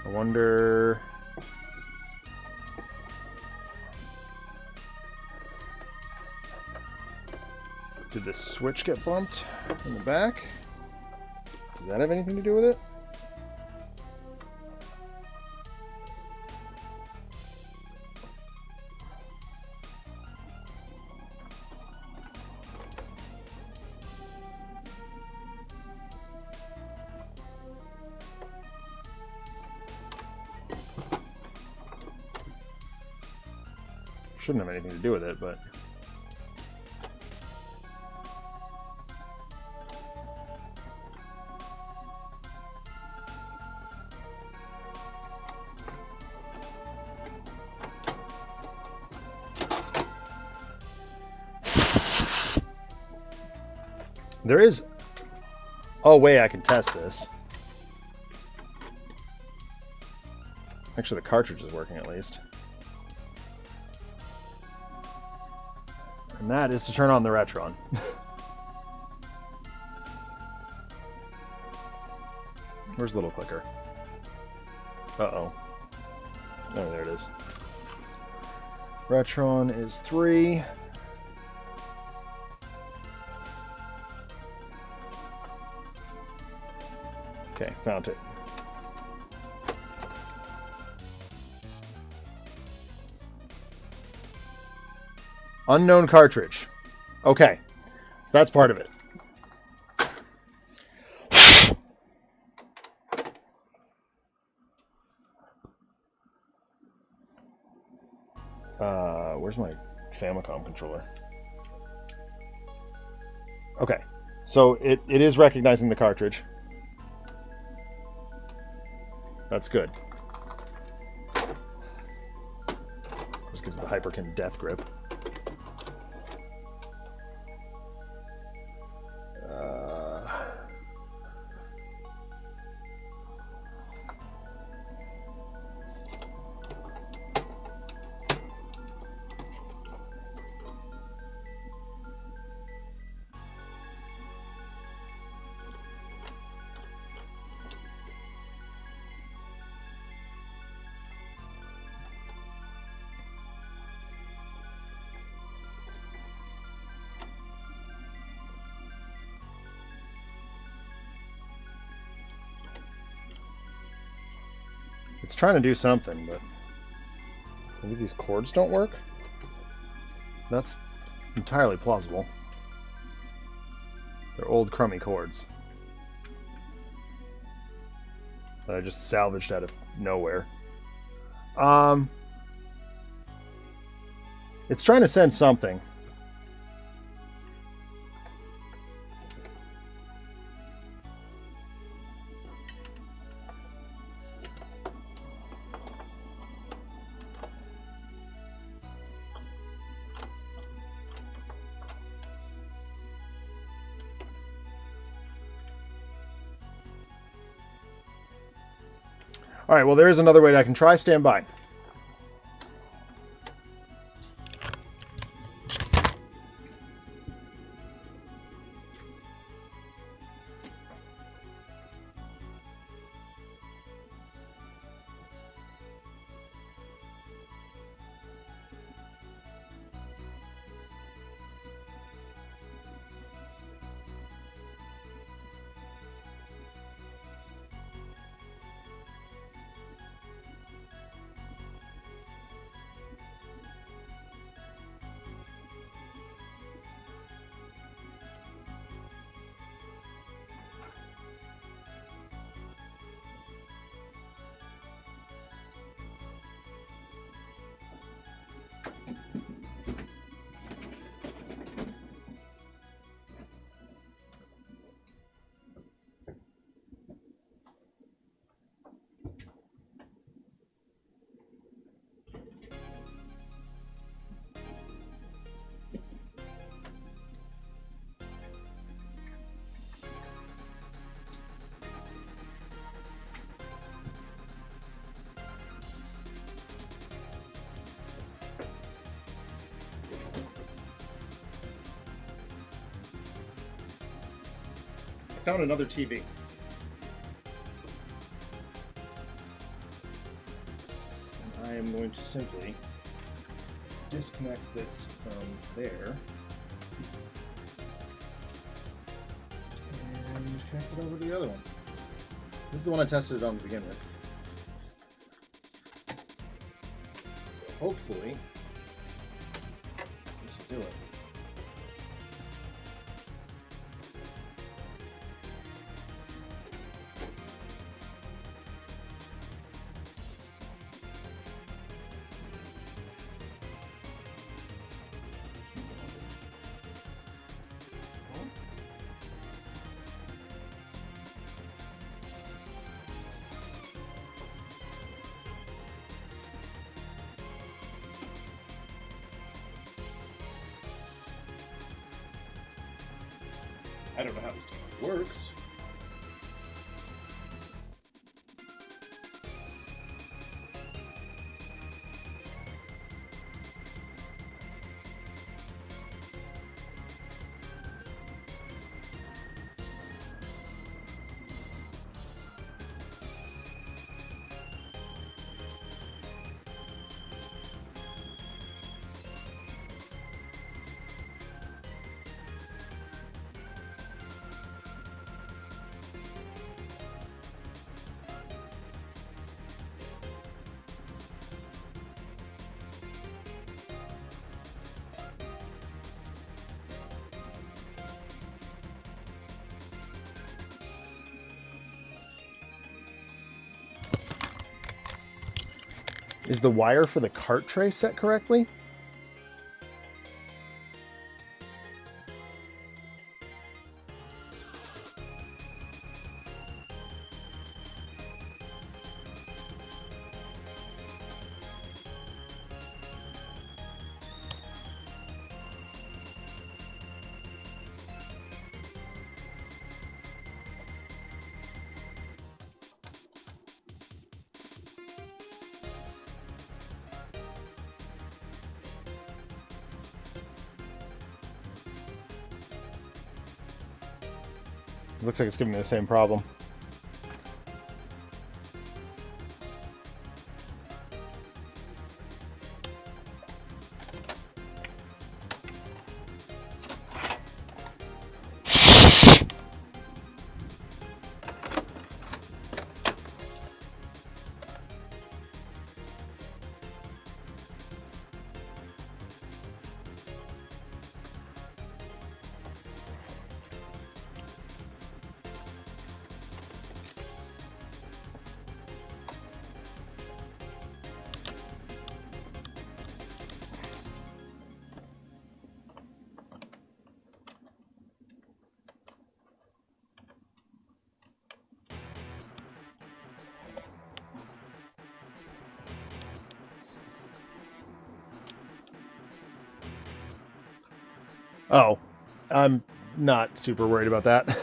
I wonder... Did the switch get bumped in the back? Does that have anything to do with it? Shouldn't have anything to do with it, but... There is... Oh, wait, I can test this. Actually, the cartridge is working at least. And that is to turn on the Retron. Where's the little clicker? Uh-oh. Oh, there it is. Retron is 3. Okay, found it. Unknown cartridge. Okay, so that's part of it. Where's my Famicom controller? Okay, so it is recognizing the cartridge. That's good. Just gives the Hyperkin death grip. It's trying to do something, but maybe these cords don't work? That's entirely plausible. They're old crummy cords that I just salvaged out of nowhere. It's trying to send something. All right, well, there is another way that I can try. Stand by. found another TV. And I am going to simply disconnect this from there and connect it over to the other one. This is the one I tested it on to begin with. So hopefully this will do it. I don't know how this thing works. Is the wire for the cart tray set correctly? It looks like it's giving me the same problem. Oh, I'm not super worried about that.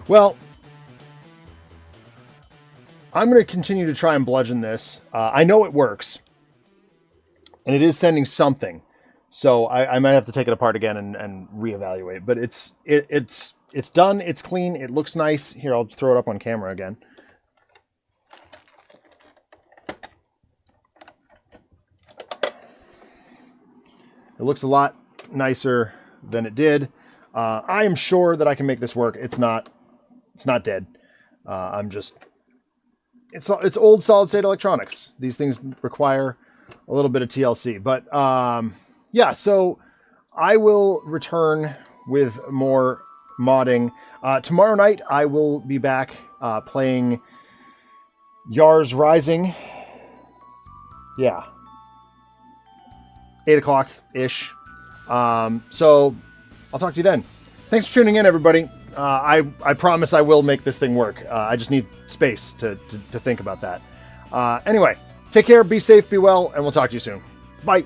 Well, I'm going to continue to try and bludgeon this. I know it works, and it is sending something, so I might have to take it apart again and reevaluate. But it's done. It's clean. It looks nice. Here, I'll throw it up on camera again. It looks a lot nicer than it did. I am sure that I can make this work. It's not dead. It's old solid state electronics. These things require a little bit of TLC, but yeah. So I will return with more modding tomorrow night. I will be back playing Yars Rising. Yeah, 8 o'clock ish. So I'll talk to you then. Thanks for tuning in, everybody. I promise I will make this thing work. I just need space to think about that. Anyway, take care, be safe, be well, and we'll talk to you soon. Bye.